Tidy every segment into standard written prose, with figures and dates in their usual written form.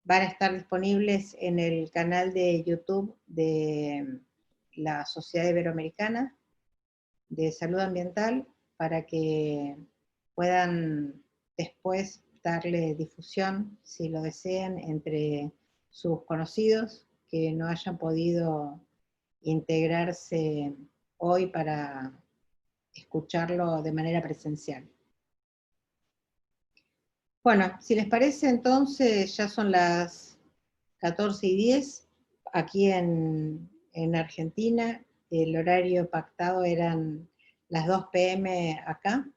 van a estar disponibles en el canal de YouTube de la Sociedad Iberoamericana de Salud Ambiental para que puedan después darle difusión, si lo desean, entre sus conocidos que no hayan podido integrarse hoy para escucharlo de manera presencial. Bueno, si les parece, entonces ya son las 14:10, aquí en Argentina. El horario pactado eran las 2 p.m. acá,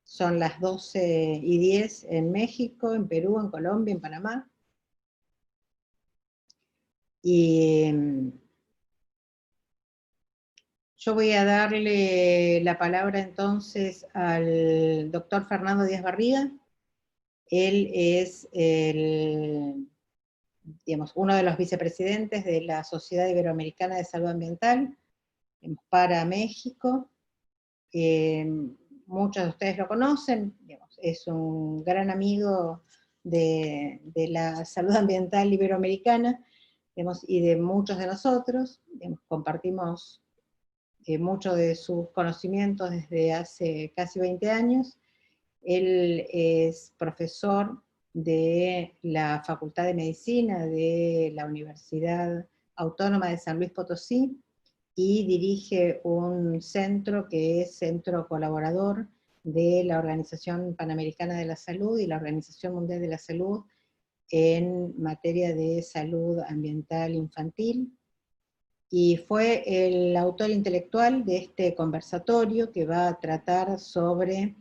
son las 12:10 en México, en Perú, en Colombia, en Panamá. Y yo voy a darle la palabra entonces al doctor Fernando Díaz Barriga. Él es uno de los vicepresidentes de la Sociedad Iberoamericana de Salud Ambiental para México. Muchos de ustedes lo conocen, es un gran amigo de la salud ambiental iberoamericana, y de muchos de nosotros. Compartimos muchos de sus conocimientos desde hace casi 20 años. Él es profesor de la Facultad de Medicina de la Universidad Autónoma de San Luis Potosí y dirige un centro que es centro colaborador de la Organización Panamericana de la Salud y la Organización Mundial de la Salud en materia de salud ambiental infantil, y fue el autor intelectual de este conversatorio que va a tratar sobre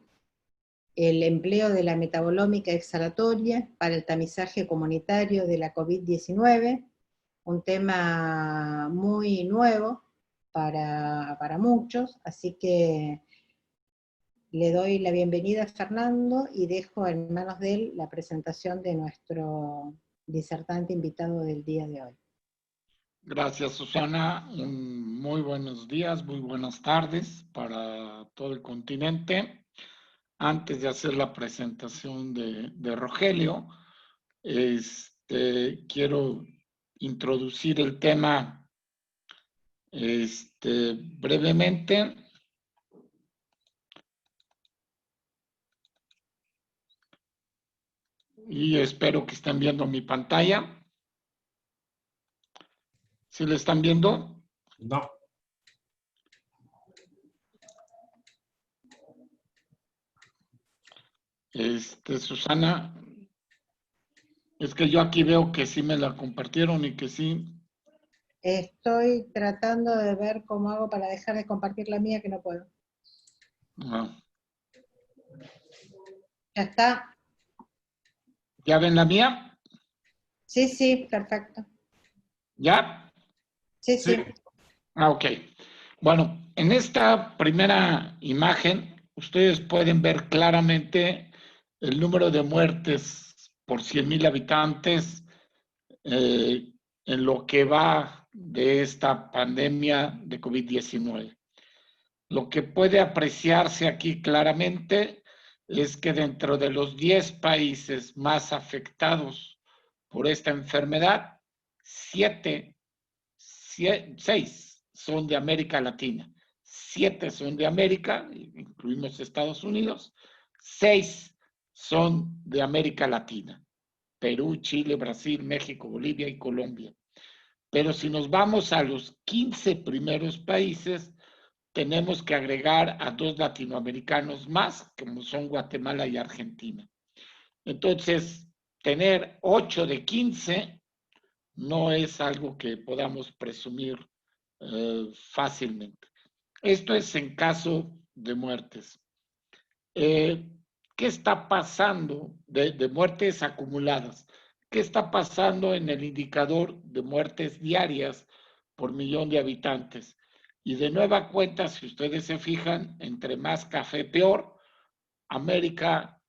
el empleo de la metabolómica exhalatoria para el tamizaje comunitario de la COVID-19, un tema muy nuevo para muchos, así que le doy la bienvenida a Fernando y dejo en manos de él la presentación de nuestro disertante invitado del día de hoy. Gracias, Susana. Muy buenos días, muy buenas tardes para todo el continente. Antes de hacer la presentación de Rogelio, quiero introducir el tema brevemente. Y espero que estén viendo mi pantalla. ¿Sí le están viendo? No. Susana, es que yo aquí veo que sí me la compartieron y que sí. Estoy tratando de ver cómo hago para dejar de compartir la mía, que no puedo. Ah. ¿Ya está? ¿Ya ven la mía? Sí, sí, perfecto. ¿Ya? Sí, sí. Ah, ok. Bueno, en esta primera imagen, ustedes pueden ver claramente el número de muertes por 100,000 habitantes en lo que va de esta pandemia de COVID-19. Lo que puede apreciarse aquí claramente es que dentro de los 10 países más afectados por esta enfermedad, 6 son de América Latina, 7 son de América, incluimos Estados Unidos, 6 son de América Latina, Perú, Chile, Brasil, México, Bolivia y Colombia. Pero si nos vamos a los 15 primeros países, tenemos que agregar a 2 latinoamericanos más, como son Guatemala y Argentina. Entonces, tener 8 de 15 no es algo que podamos presumir fácilmente. Esto es en caso de muertes. ¿Qué está pasando de muertes acumuladas? ¿Qué está pasando en el indicador de muertes diarias por millón de habitantes? Y de nueva cuenta, si ustedes se fijan, entre más café peor. América,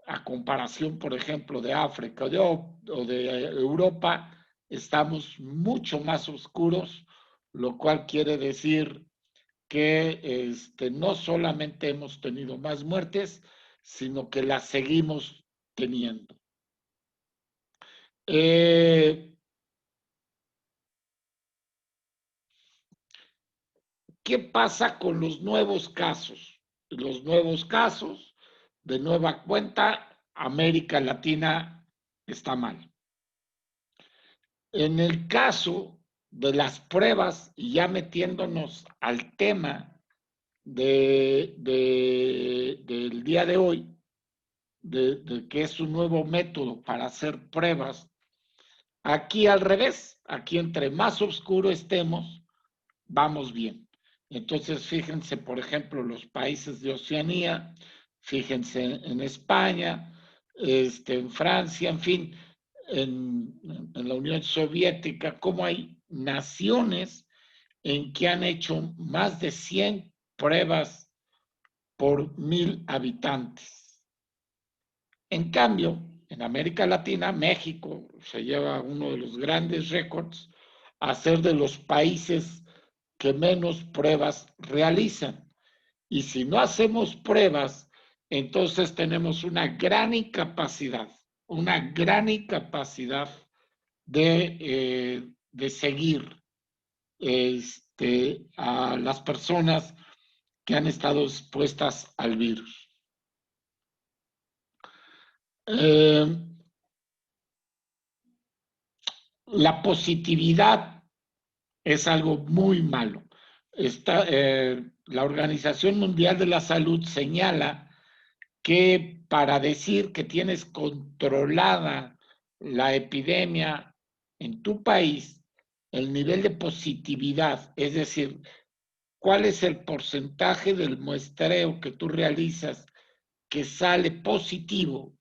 a comparación, por ejemplo, de África o de Europa, estamos mucho más oscuros, lo cual quiere decir que no solamente hemos tenido más muertes, sino que las seguimos teniendo. ¿Qué pasa con los nuevos casos? Los nuevos casos, de nueva cuenta, América Latina está mal. En el caso de las pruebas, y ya metiéndonos al tema del día de hoy, de que es un nuevo método para hacer pruebas, aquí al revés, aquí entre más oscuro estemos, vamos bien. Entonces, fíjense, por ejemplo, los países de Oceanía, fíjense en España, en Francia, en fin, en la Unión Soviética, cómo hay naciones en que han hecho más de 100 pruebas por 1,000 habitantes. En cambio, en América Latina, México se lleva uno de los grandes récords a ser de los países que menos pruebas realizan. Y si no hacemos pruebas, entonces tenemos una gran incapacidad de seguir a las personas que han estado expuestas al virus. La positividad es algo muy malo. La Organización Mundial de la Salud señala que para decir que tienes controlada la epidemia en tu país, el nivel de positividad, es decir, cuál es el porcentaje del muestreo que tú realizas que sale positivo,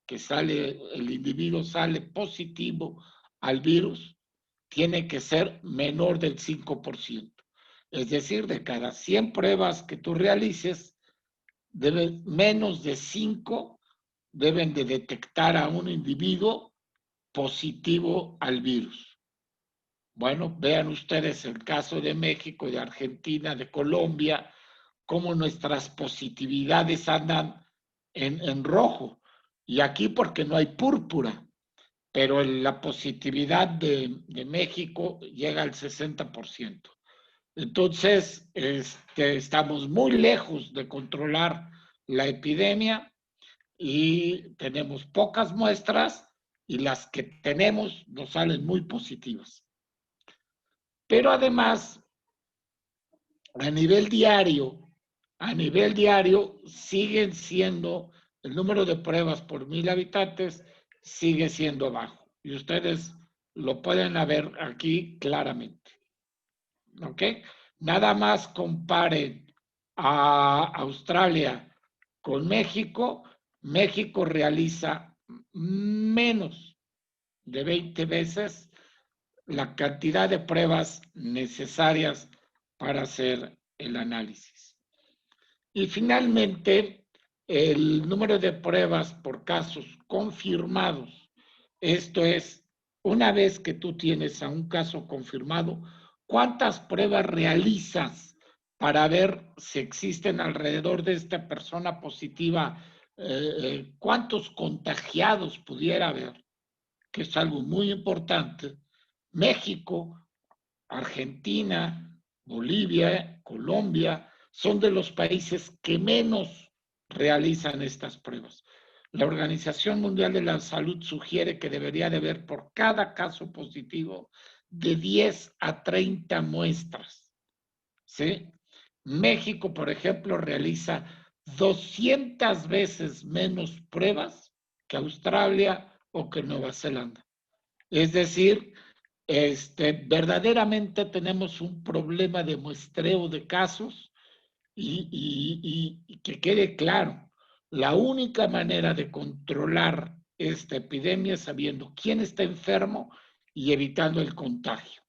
el individuo sale positivo al virus, tiene que ser menor del 5%. Es decir, de cada 100 pruebas que tú realices, menos de 5 deben de detectar a un individuo positivo al virus. Bueno, vean ustedes el caso de México, de Argentina, de Colombia, cómo nuestras positividades andan en rojo. Y aquí porque no hay púrpura, pero la positividad de México llega al 60%. Entonces, estamos muy lejos de controlar la epidemia y tenemos pocas muestras y las que tenemos nos salen muy positivas. Pero además, a nivel diario siguen siendo, el número de pruebas por 1,000 habitantes sigue siendo bajo. Y ustedes lo pueden ver aquí claramente. ¿Ok? Nada más comparen a Australia con México. México realiza menos de 20 veces la cantidad de pruebas necesarias para hacer el análisis. Y finalmente, el número de pruebas por casos confirmados, esto es, una vez que tú tienes a un caso confirmado, ¿cuántas pruebas realizas para ver si existen alrededor de esta persona positiva? ¿Cuántos contagiados pudiera haber? Que es algo muy importante. México, Argentina, Bolivia, Colombia, son de los países que menos realizan estas pruebas. La Organización Mundial de la Salud sugiere que debería de haber por cada caso positivo de 10 a 30 muestras. ¿Sí? México, por ejemplo, realiza 200 veces menos pruebas que Australia o que Nueva Zelanda. Es decir, verdaderamente tenemos un problema de muestreo de casos y que quede claro, la única manera de controlar esta epidemia es sabiendo quién está enfermo y evitando el contagio.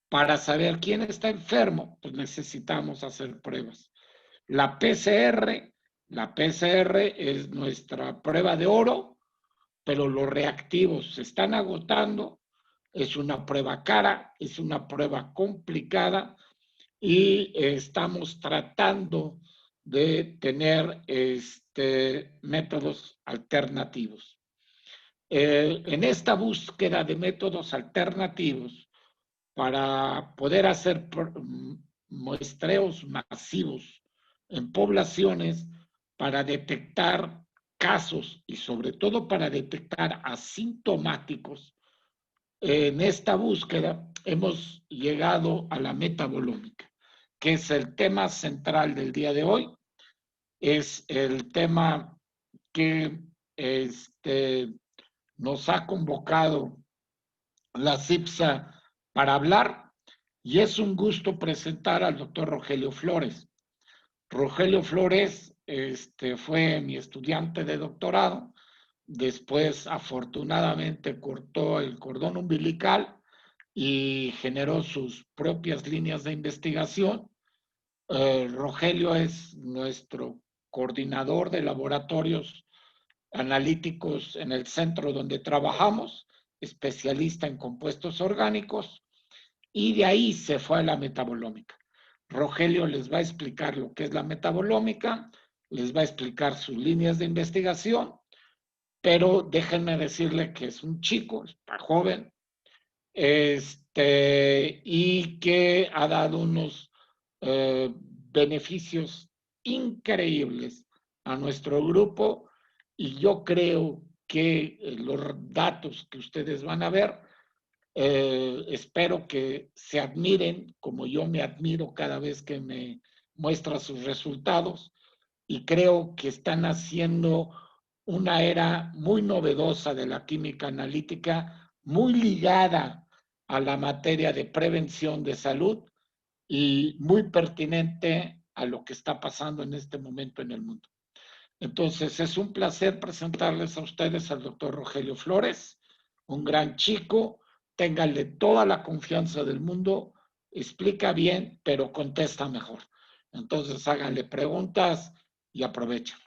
Para saber quién está enfermo, pues necesitamos hacer pruebas. La PCR es nuestra prueba de oro, pero los reactivos se están agotando. Es una prueba cara, es una prueba complicada y estamos tratando de tener métodos alternativos. En esta búsqueda de métodos alternativos para poder hacer muestreos masivos en poblaciones para detectar casos y sobre todo para detectar asintomáticos, en esta búsqueda hemos llegado a la metabolómica, que es el tema central del día de hoy. Es el tema que nos ha convocado la CIPSA para hablar, y es un gusto presentar al doctor Rogelio Flores. Rogelio Flores fue mi estudiante de doctorado, después afortunadamente cortó el cordón umbilical y generó sus propias líneas de investigación. Rogelio es nuestro coordinador de laboratorios analíticos en el centro donde trabajamos, especialista en compuestos orgánicos, y de ahí se fue a la metabolómica. Rogelio les va a explicar lo que es la metabolómica, les va a explicar sus líneas de investigación, pero déjenme decirle que es un chico, está joven, y que ha dado unos beneficios increíbles a nuestro grupo, y yo creo que los datos que ustedes van a ver, espero que se admiren como yo me admiro cada vez que me muestra sus resultados, y creo que están haciendo una era muy novedosa de la química analítica, muy ligada a la materia de prevención de salud y muy pertinente a lo que está pasando en este momento en el mundo. Entonces, es un placer presentarles a ustedes al doctor Rogelio Flores, un gran chico, ténganle toda la confianza del mundo, explica bien, pero contesta mejor. Entonces, háganle preguntas y aprovechen.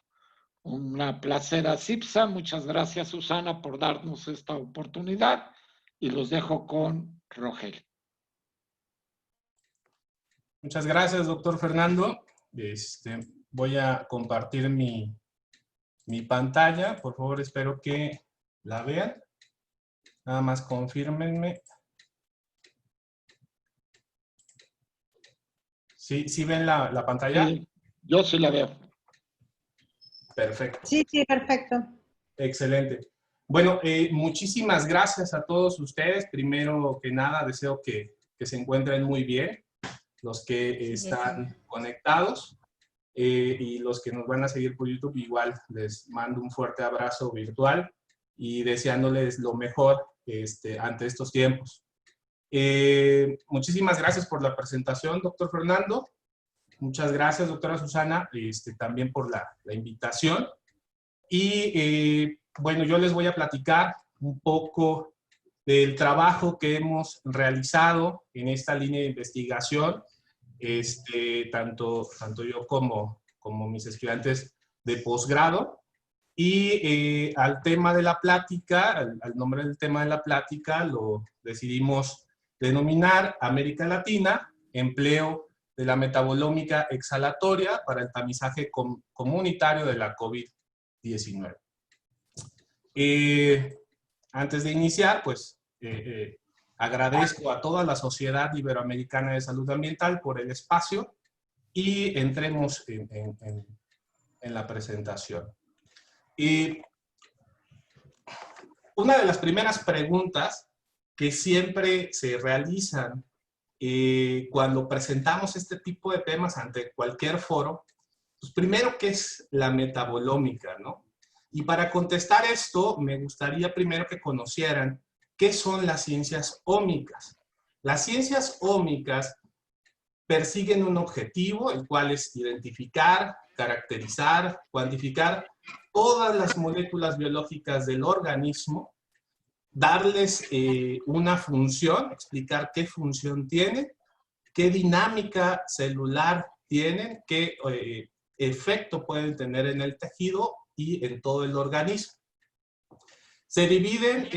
Un placer a CIPSA, muchas gracias Susana por darnos esta oportunidad, y los dejo con Rogelio. Muchas gracias, doctor Fernando. Voy a compartir mi pantalla. Por favor, espero que la vean. Nada más confírmenme. ¿Sí ven la pantalla? Sí, yo sí la veo. Perfecto. Sí, sí, perfecto. Excelente. Bueno, muchísimas gracias a todos ustedes. Primero que nada, deseo que se encuentren muy bien, los que están conectados, y los que nos van a seguir por YouTube, igual les mando un fuerte abrazo virtual y deseándoles lo mejor ante estos tiempos. Muchísimas gracias por la presentación, doctor Fernando. Muchas gracias, doctora Susana, también por la invitación. Y bueno, yo les voy a platicar un poco del trabajo que hemos realizado en esta línea de investigación, tanto yo como mis estudiantes de posgrado. Y al tema de la plática, al nombre del tema de la plática, lo decidimos denominar América Latina, empleo de la metabolómica exhalatoria para el tamizaje comunitario de la COVID-19. Antes de iniciar, pues agradezco a toda la Sociedad Iberoamericana de Salud Ambiental por el espacio, y entremos en la presentación. Una de las primeras preguntas que siempre se realizan cuando presentamos este tipo de temas ante cualquier foro, pues primero, ¿qué es la metabolómica, no? Y para contestar esto, me gustaría primero que conocieran qué son las ciencias ómicas. Las ciencias ómicas persiguen un objetivo, el cual es identificar, caracterizar, cuantificar todas las moléculas biológicas del organismo, darles una función, explicar qué función tienen, qué dinámica celular tienen, qué efecto pueden tener en el tejido y en todo el organismo. Se dividen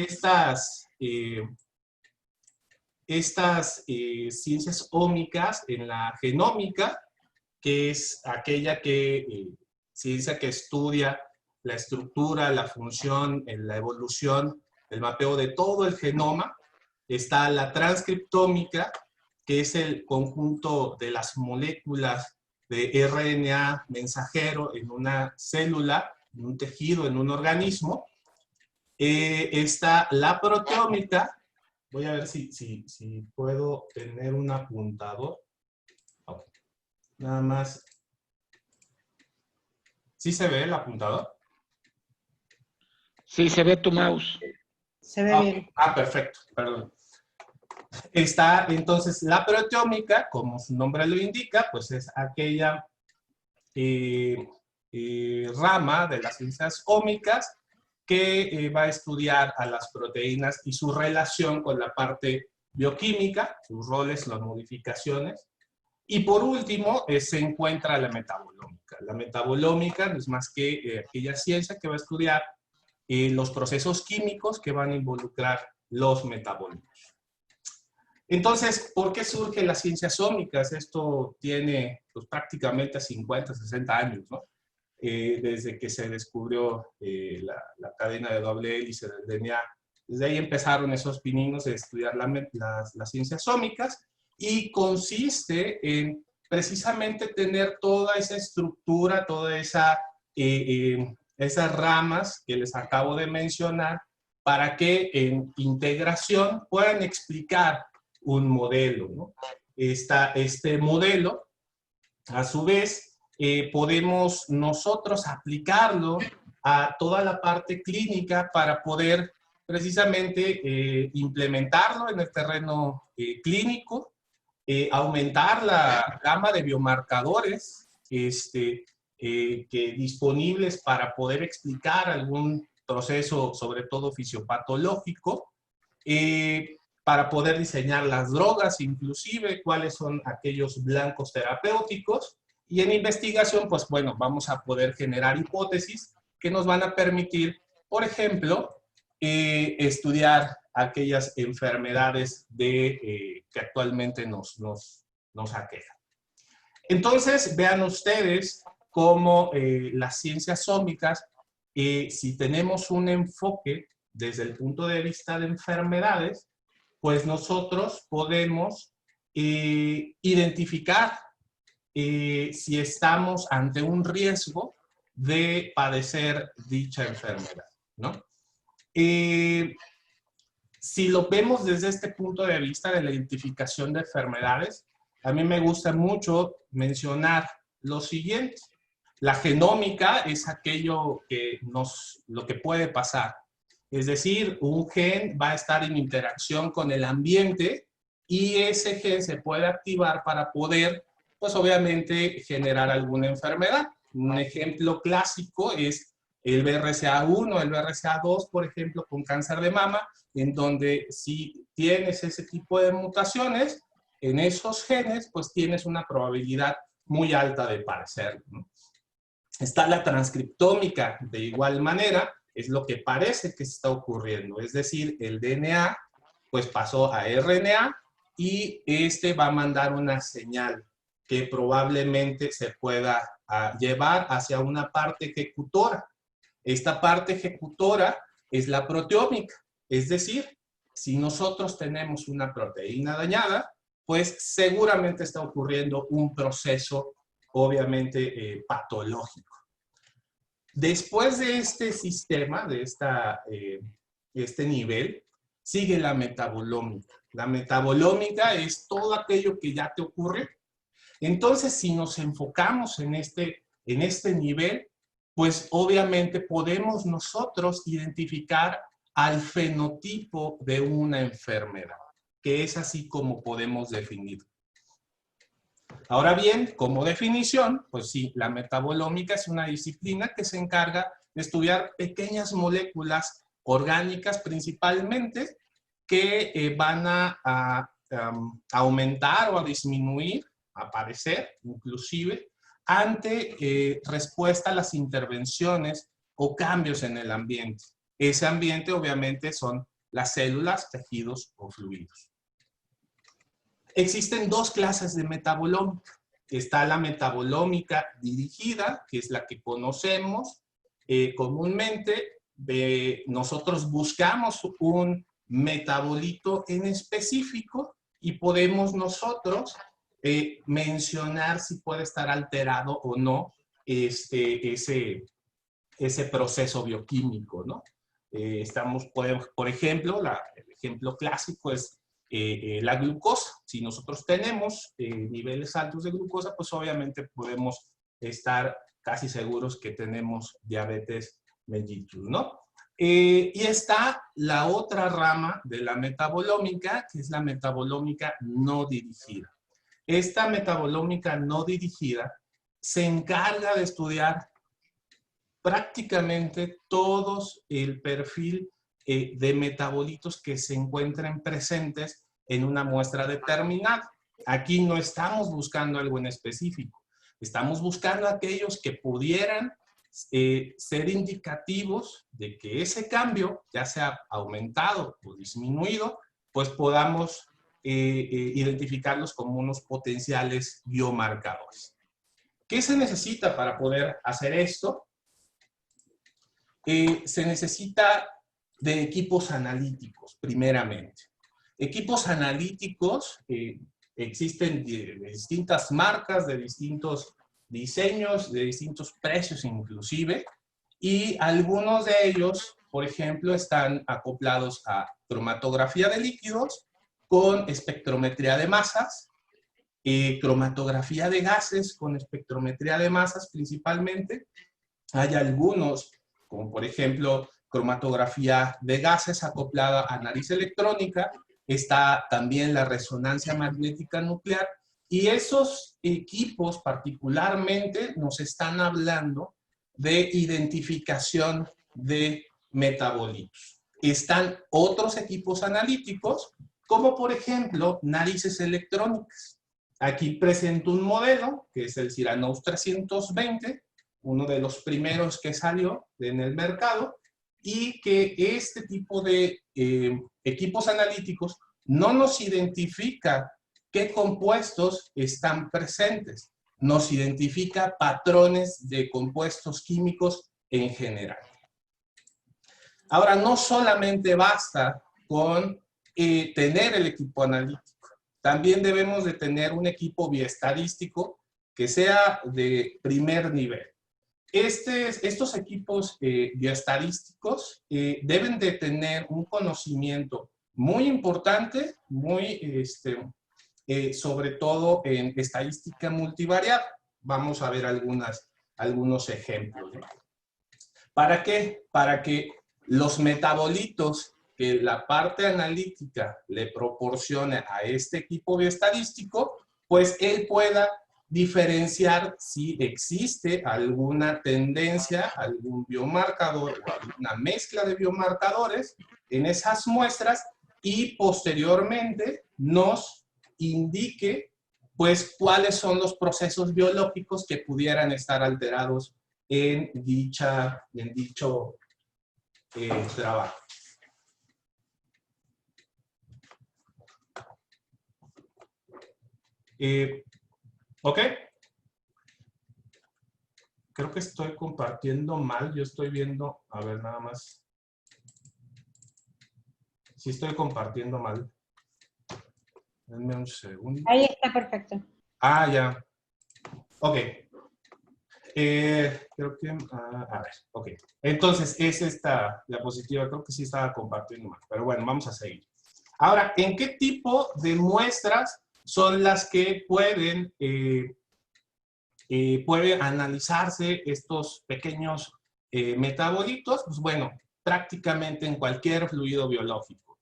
estas ciencias ómicas en la genómica, que es aquella ciencia que estudia la estructura, la función, la evolución, el mapeo de todo el genoma. Está la transcriptómica, que es el conjunto de las moléculas de RNA mensajero en una célula, en un tejido, en un organismo. Está la proteómica. Voy a ver si puedo tener un apuntador. Okay. Nada más. ¿Sí se ve el apuntador? Sí, se ve tu mouse. Se ve bien. Perfecto, perdón. Está entonces la proteómica, como su nombre lo indica, pues es aquella rama de las ciencias ómicas que va a estudiar a las proteínas y su relación con la parte bioquímica, sus roles, las modificaciones. Y por último, se encuentra la metabolómica. La metabolómica no es más que aquella ciencia que va a estudiar los procesos químicos que van a involucrar los metabolitos. Entonces, ¿por qué surgen las ciencias ómicas? Esto tiene pues, prácticamente 50, 60 años, ¿no? Desde que se descubrió la cadena de doble hélice del DNA. Desde ahí empezaron esos pininos de estudiar las ciencias ómicas, y consiste en precisamente tener toda esa estructura, todas esas ramas que les acabo de mencionar, para que en integración puedan explicar un modelo, ¿no? Este modelo, a su vez, podemos nosotros aplicarlo a toda la parte clínica para poder precisamente implementarlo en el terreno clínico, aumentar la gama de biomarcadores que disponibles para poder explicar algún proceso, sobre todo fisiopatológico, para poder diseñar las drogas, inclusive cuáles son aquellos blancos terapéuticos, y en investigación, pues bueno, vamos a poder generar hipótesis que nos van a permitir, por ejemplo, estudiar aquellas enfermedades que actualmente nos aquejan. Entonces, vean ustedes cómo las ciencias ómicas, si tenemos un enfoque desde el punto de vista de enfermedades, pues nosotros podemos identificar si estamos ante un riesgo de padecer dicha enfermedad, ¿no? Si lo vemos desde este punto de vista de la identificación de enfermedades, a mí me gusta mucho mencionar lo siguiente. La genómica es aquello lo que puede pasar. Es decir, un gen va a estar en interacción con el ambiente y ese gen se puede activar para poder, pues obviamente, generar alguna enfermedad. Un ejemplo clásico es el BRCA1, el BRCA2, por ejemplo, con cáncer de mama, en donde si tienes ese tipo de mutaciones en esos genes, pues tienes una probabilidad muy alta de padecer, ¿no? Está la transcriptómica, de igual manera, es lo que parece que está ocurriendo. Es decir, el DNA pues pasó a RNA y va a mandar una señal que probablemente se pueda llevar hacia una parte ejecutora. Esta parte ejecutora es la proteómica. Es decir, si nosotros tenemos una proteína dañada, pues seguramente está ocurriendo un proceso obviamente patológico. Después de este sistema, de este nivel, sigue la metabolómica. La metabolómica es todo aquello que ya te ocurre. Entonces, si nos enfocamos en este nivel, pues obviamente podemos nosotros identificar al fenotipo de una enfermedad, que es así como podemos definir. Ahora bien, como definición, pues sí, la metabolómica es una disciplina que se encarga de estudiar pequeñas moléculas orgánicas principalmente que van a aumentar o a disminuir, a aparecer inclusive, ante respuesta a las intervenciones o cambios en el ambiente. Ese ambiente obviamente son las células, tejidos o fluidos. Existen dos clases de metabolómica. Está la metabolómica dirigida, que es la que conocemos, comúnmente nosotros buscamos un metabolito en específico y podemos nosotros mencionar si puede estar alterado o no ese proceso bioquímico, ¿no? Por ejemplo, el ejemplo clásico es la glucosa. Si nosotros tenemos niveles altos de glucosa, pues obviamente podemos estar casi seguros que tenemos diabetes mellitus, ¿no? Y está la otra rama de la metabolómica, que es la metabolómica no dirigida. Esta metabolómica no dirigida se encarga de estudiar prácticamente todos el perfil de metabolitos que se encuentren presentes en una muestra determinada. Aquí no estamos buscando algo en específico. Estamos buscando aquellos que pudieran ser indicativos de que ese cambio, ya sea aumentado o disminuido, pues podamos identificarlos como unos potenciales biomarcadores. ¿Qué se necesita para poder hacer esto? Se necesita de equipos analíticos, primeramente. Equipos analíticos, existen de distintas marcas, de distintos diseños, de distintos precios inclusive, y algunos de ellos, por ejemplo, están acoplados a cromatografía de líquidos con espectrometría de masas, cromatografía de gases con espectrometría de masas principalmente. Hay algunos, como por ejemplo, cromatografía de gases acoplada a nariz electrónica, está también la resonancia magnética nuclear, y esos equipos particularmente nos están hablando de identificación de metabolitos. Están otros equipos analíticos, como por ejemplo, narices electrónicas. Aquí presento un modelo, que es el Cyranous 320, uno de los primeros que salió en el mercado, y que este tipo de equipos analíticos no nos identifica qué compuestos están presentes, nos identifica patrones de compuestos químicos en general. Ahora, no solamente basta con tener el equipo analítico, también debemos de tener un equipo bioestadístico que sea de primer nivel. Estos equipos bioestadísticos deben de tener un conocimiento muy importante, sobre todo en estadística multivariada. Vamos a ver algunos ejemplos, ¿no? ¿Para qué? Para que los metabolitos que la parte analítica le proporcione a este equipo bioestadístico, pues él pueda diferenciar si existe alguna tendencia, algún biomarcador o alguna mezcla de biomarcadores en esas muestras, y posteriormente nos indique pues cuáles son los procesos biológicos que pudieran estar alterados en dicho trabajo. ¿Ok? Creo que estoy compartiendo mal. Yo estoy viendo, a ver, nada más. Sí estoy compartiendo mal. Denme un segundo. Ahí está perfecto. Ah, ya. Ok. Creo que, a ver, ok. Entonces, es esta diapositiva, creo que sí estaba compartiendo mal. Pero bueno, vamos a seguir. Ahora, ¿en qué tipo de muestras son las que pueden analizarse estos pequeños metabolitos? Pues bueno, prácticamente en cualquier fluido biológico.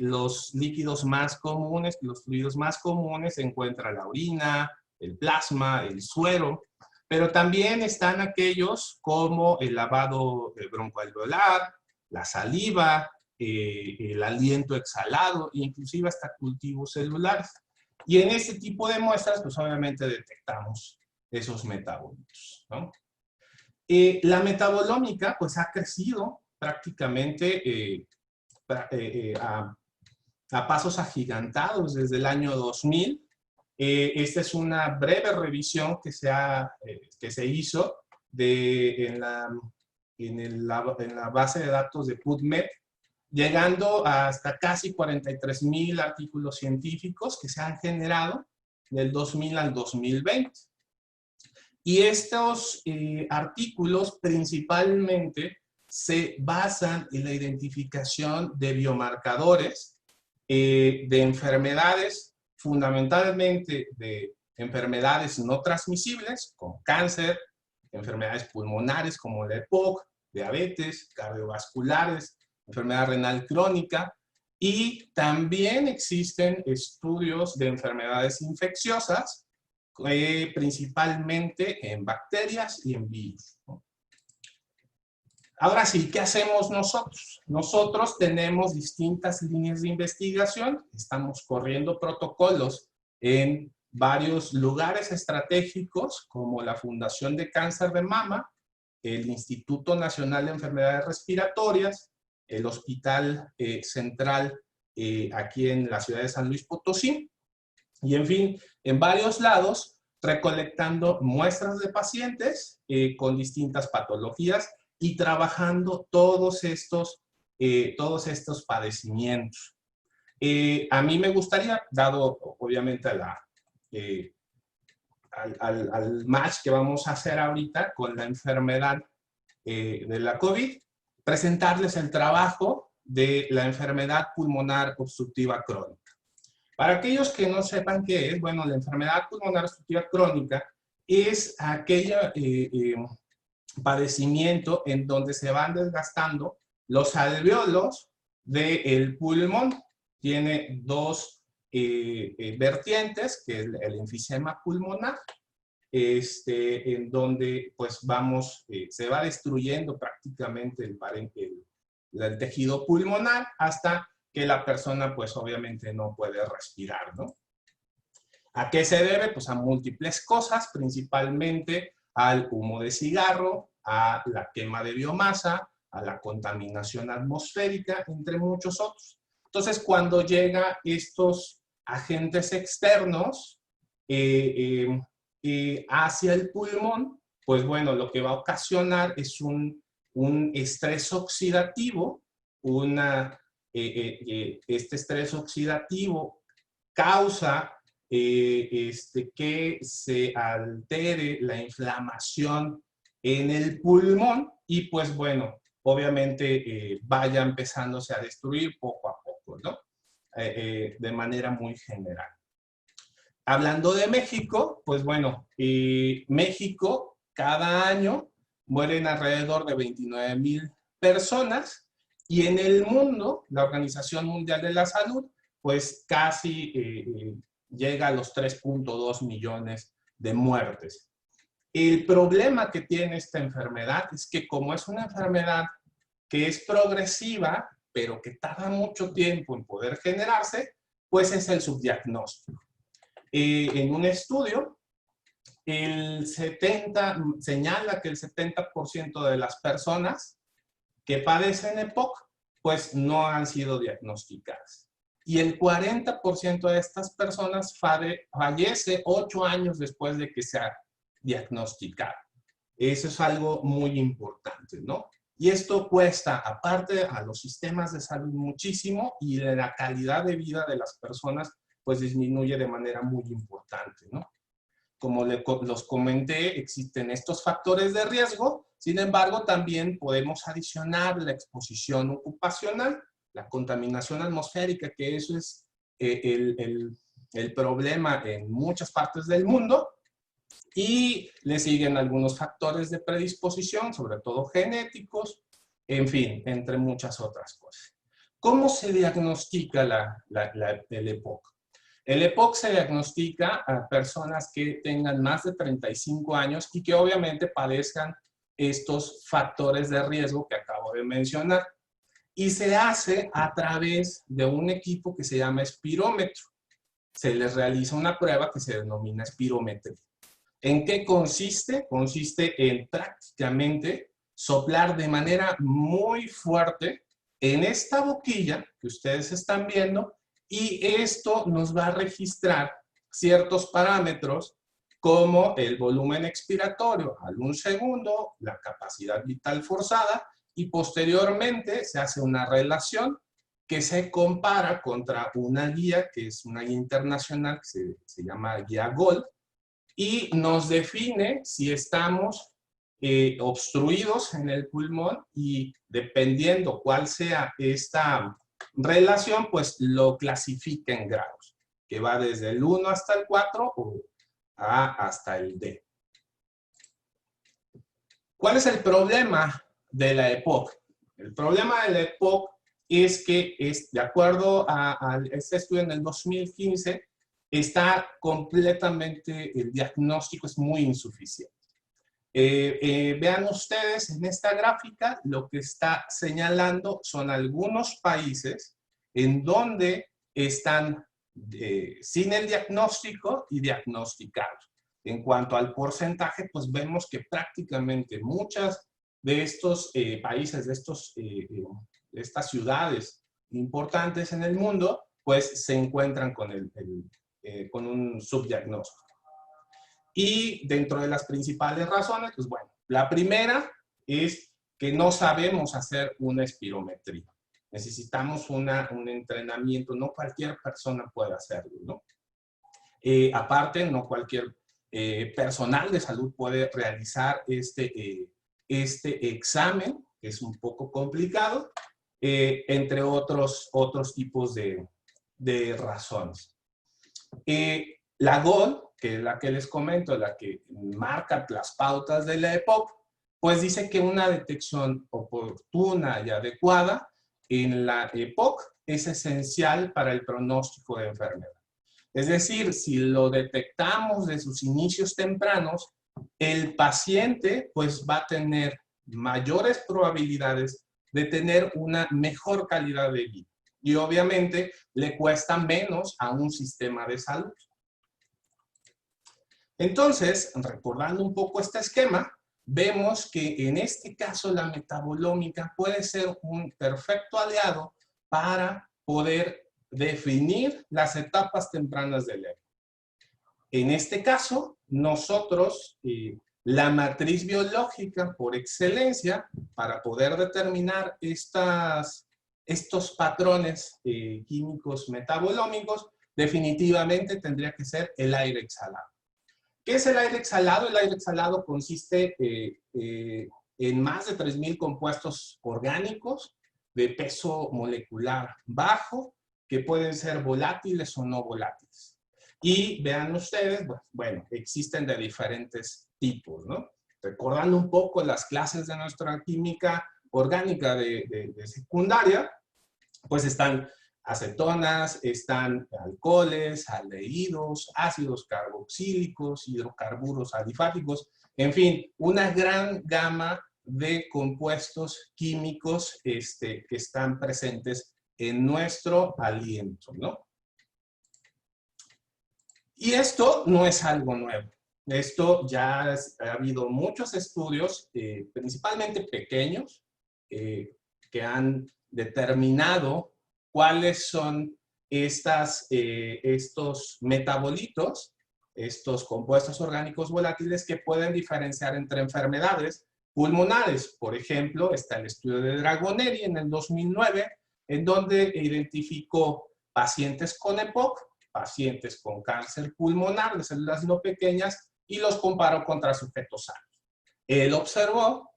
Los líquidos más comunes, los fluidos más comunes se encuentra la orina, el plasma, el suero, pero también están aquellos como el lavado broncoalveolar, la saliva, el aliento exhalado, inclusive hasta cultivos celulares. Y en este tipo de muestras, pues obviamente detectamos esos metabolitos, ¿no? La metabolómica, pues ha crecido prácticamente a pasos agigantados desde el año 2000. Esta es una breve revisión que se hizo en la en la base de datos de PubMed, llegando hasta casi 43,000 artículos científicos que se han generado del 2000 al 2020. Y estos artículos principalmente se basan en la identificación de biomarcadores de enfermedades, fundamentalmente de enfermedades no transmisibles, como cáncer, enfermedades pulmonares como la EPOC, diabetes, cardiovasculares, enfermedad renal crónica, y también existen estudios de enfermedades infecciosas, principalmente en bacterias y en virus, ¿no? Ahora sí, ¿qué hacemos nosotros? Nosotros tenemos distintas líneas de investigación, estamos corriendo protocolos en varios lugares estratégicos, como la Fundación de Cáncer de Mama, el Instituto Nacional de Enfermedades Respiratorias, el Hospital Central aquí en la ciudad de San Luis Potosí, y en fin, en varios lados, recolectando muestras de pacientes con distintas patologías y trabajando todos estos padecimientos. A mí me gustaría, dado obviamente al match que vamos a hacer ahorita con la enfermedad de la COVID, presentarles el trabajo de la enfermedad pulmonar obstructiva crónica. Para aquellos que no sepan qué es, bueno, la enfermedad pulmonar obstructiva crónica es aquel padecimiento en donde se van desgastando los alvéolos del pulmón. Tiene dos vertientes, que es el enfisema pulmonar, en donde pues se va destruyendo prácticamente el tejido pulmonar hasta que la persona pues obviamente no puede respirar, ¿no? ¿A qué se debe? Pues a múltiples cosas, principalmente al humo de cigarro, a la quema de biomasa, a la contaminación atmosférica, entre muchos otros. Entonces, cuando llegan estos agentes externos hacia el pulmón, pues bueno, lo que va a ocasionar es un estrés oxidativo, este estrés oxidativo causa que se altere la inflamación en el pulmón y pues bueno, obviamente vaya empezándose a destruir poco a poco, ¿no? De manera muy general. Hablando de México, pues bueno, México cada año mueren alrededor de 29,000 personas y en el mundo, la Organización Mundial de la Salud, pues casi llega a los 3.2 millones de muertes. El problema que tiene esta enfermedad es que como es una enfermedad que es progresiva, pero que tarda mucho tiempo en poder generarse, pues es el subdiagnóstico. En un estudio, señala que el 70% de las personas que padecen EPOC, pues no han sido diagnosticadas. Y el 40% de estas personas fallece 8 años después de que se ha diagnosticado. Eso es algo muy importante, ¿no? Y esto cuesta, aparte a los sistemas de salud muchísimo y la calidad de vida de las personas, pues disminuye de manera muy importante, ¿no? Como los comenté, existen estos factores de riesgo, sin embargo, también podemos adicionar la exposición ocupacional, la contaminación atmosférica, que eso es el problema en muchas partes del mundo, y le siguen algunos factores de predisposición, sobre todo genéticos, en fin, entre muchas otras cosas. ¿Cómo se diagnostica el EPOC? El EPOC se diagnostica a personas que tengan más de 35 años y que obviamente padezcan estos factores de riesgo que acabo de mencionar. Y se hace a través de un equipo que se llama espirómetro. Se les realiza una prueba que se denomina espirometría. ¿En qué consiste? Consiste en prácticamente soplar de manera muy fuerte en esta boquilla que ustedes están viendo y esto nos va a registrar ciertos parámetros como el volumen expiratorio al 1 segundo, la capacidad vital forzada, y posteriormente se hace una relación que se compara contra una guía, que es una guía internacional que se llama guía GOLD, y nos define si estamos obstruidos en el pulmón, y dependiendo cuál sea esta relación, pues lo clasifica en grados, que va desde el 1 hasta el 4 o hasta el D. ¿Cuál es el problema de la EPOC? El problema de la EPOC es que, de acuerdo a este estudio en el 2015, está completamente, el diagnóstico es muy insuficiente. Vean ustedes en esta gráfica, lo que está señalando son algunos países en donde están sin el diagnóstico y diagnosticados. En cuanto al porcentaje, pues vemos que prácticamente muchas de estos países, de estas ciudades importantes en el mundo, pues se encuentran con, con un subdiagnóstico. Y dentro de las principales razones, pues bueno, la primera es que no sabemos hacer una espirometría. Necesitamos un entrenamiento, no cualquier persona puede hacerlo, ¿no? Aparte, no cualquier personal de salud puede realizar este examen, que es un poco complicado, entre otros tipos de razones. La GOLD, que es la que les comento, la que marca las pautas de la EPOC, pues dice que una detección oportuna y adecuada en la EPOC es esencial para el pronóstico de enfermedad. Es decir, si lo detectamos de sus inicios tempranos, el paciente pues va a tener mayores probabilidades de tener una mejor calidad de vida. Y obviamente le cuesta menos a un sistema de salud. Entonces, recordando un poco este esquema, vemos que en este caso la metabolómica puede ser un perfecto aliado para poder definir las etapas tempranas del EPOC. En este caso, nosotros, la matriz biológica por excelencia, para poder determinar estos patrones químicos metabolómicos, definitivamente tendría que ser el aire exhalado. ¿Qué es el aire exhalado? El aire exhalado consiste en más de 3,000 compuestos orgánicos de peso molecular bajo, que pueden ser volátiles o no volátiles. Y vean ustedes, bueno, existen de diferentes tipos, ¿no? Recordando un poco las clases de nuestra química orgánica de secundaria, pues están acetonas, están alcoholes, aldehídos, ácidos carboxílicos, hidrocarburos alifáticos, en fin, una gran gama de compuestos químicos que están presentes en nuestro aliento, ¿no? Y esto no es algo nuevo. Esto ya ha habido muchos estudios, principalmente pequeños, que han determinado cuáles son estos metabolitos, estos compuestos orgánicos volátiles que pueden diferenciar entre enfermedades pulmonares. Por ejemplo, está el estudio de Dragonelli en el 2009, en donde identificó pacientes con EPOC, pacientes con cáncer pulmonar de células no pequeñas, y los comparó contra sujetos sanos. Él observó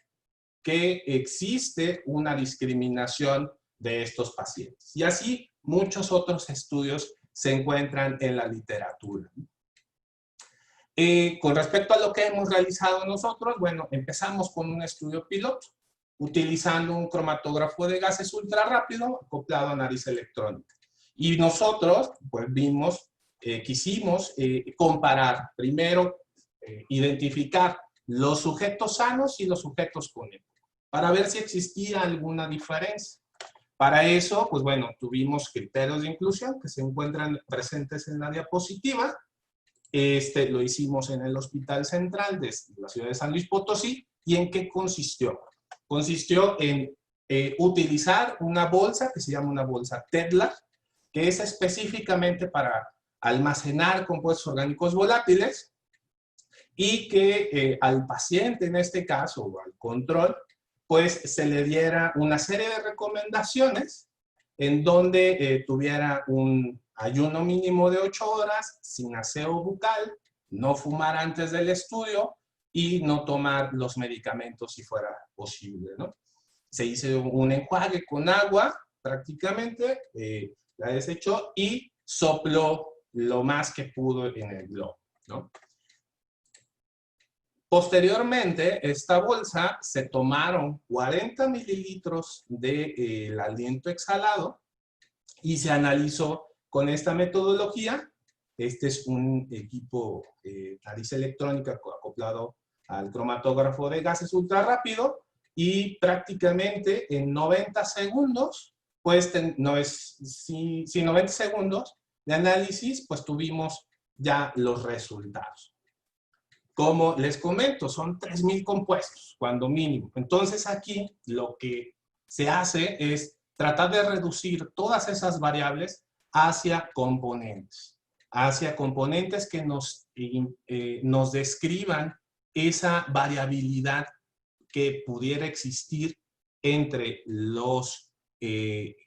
que existe una discriminación de estos pacientes. Y así muchos otros estudios se encuentran en la literatura. Con respecto a lo que hemos realizado nosotros, bueno, empezamos con un estudio piloto, utilizando un cromatógrafo de gases ultra rápido acoplado a nariz electrónica. Y nosotros, pues quisimos comparar, primero, identificar los sujetos sanos y los sujetos con EPOC, para ver si existía alguna diferencia. Para eso, pues bueno, tuvimos criterios de inclusión que se encuentran presentes en la diapositiva. Lo hicimos en el Hospital Central de la ciudad de San Luis Potosí. ¿Y en qué consistió? Consistió en utilizar una bolsa que se llama una bolsa Tedlar, que es específicamente para almacenar compuestos orgánicos volátiles. y que al paciente en este caso, o al control, pues se le diera una serie de recomendaciones en donde tuviera un ayuno mínimo de 8 horas, sin aseo bucal, no fumar antes del estudio y no tomar los medicamentos si fuera posible, ¿no? Se hizo un enjuague con agua, prácticamente, la desechó y sopló lo más que pudo en el globo, ¿no? Posteriormente, esta bolsa se tomaron 40 mililitros del aliento exhalado y se analizó con esta metodología. Este es un equipo nariz electrónica acoplado al cromatógrafo de gases ultra rápido y prácticamente en 90 segundos, pues 90 segundos de análisis, pues tuvimos ya los resultados. Como les comento, son 3,000 compuestos, cuando mínimo. Entonces aquí lo que se hace es tratar de reducir todas esas variables hacia componentes que nos describan esa variabilidad que pudiera existir entre los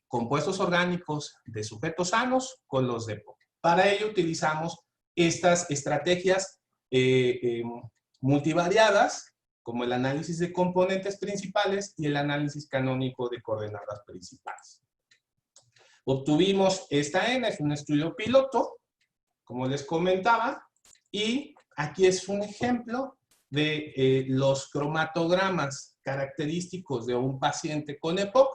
compuestos orgánicos de sujetos sanos con los de EPOC. Para ello utilizamos estas estrategias multivariadas, como el análisis de componentes principales y el análisis canónico de coordenadas principales. Obtuvimos esta N, es un estudio piloto, como les comentaba, y aquí es un ejemplo de los cromatogramas característicos de un paciente con EPOC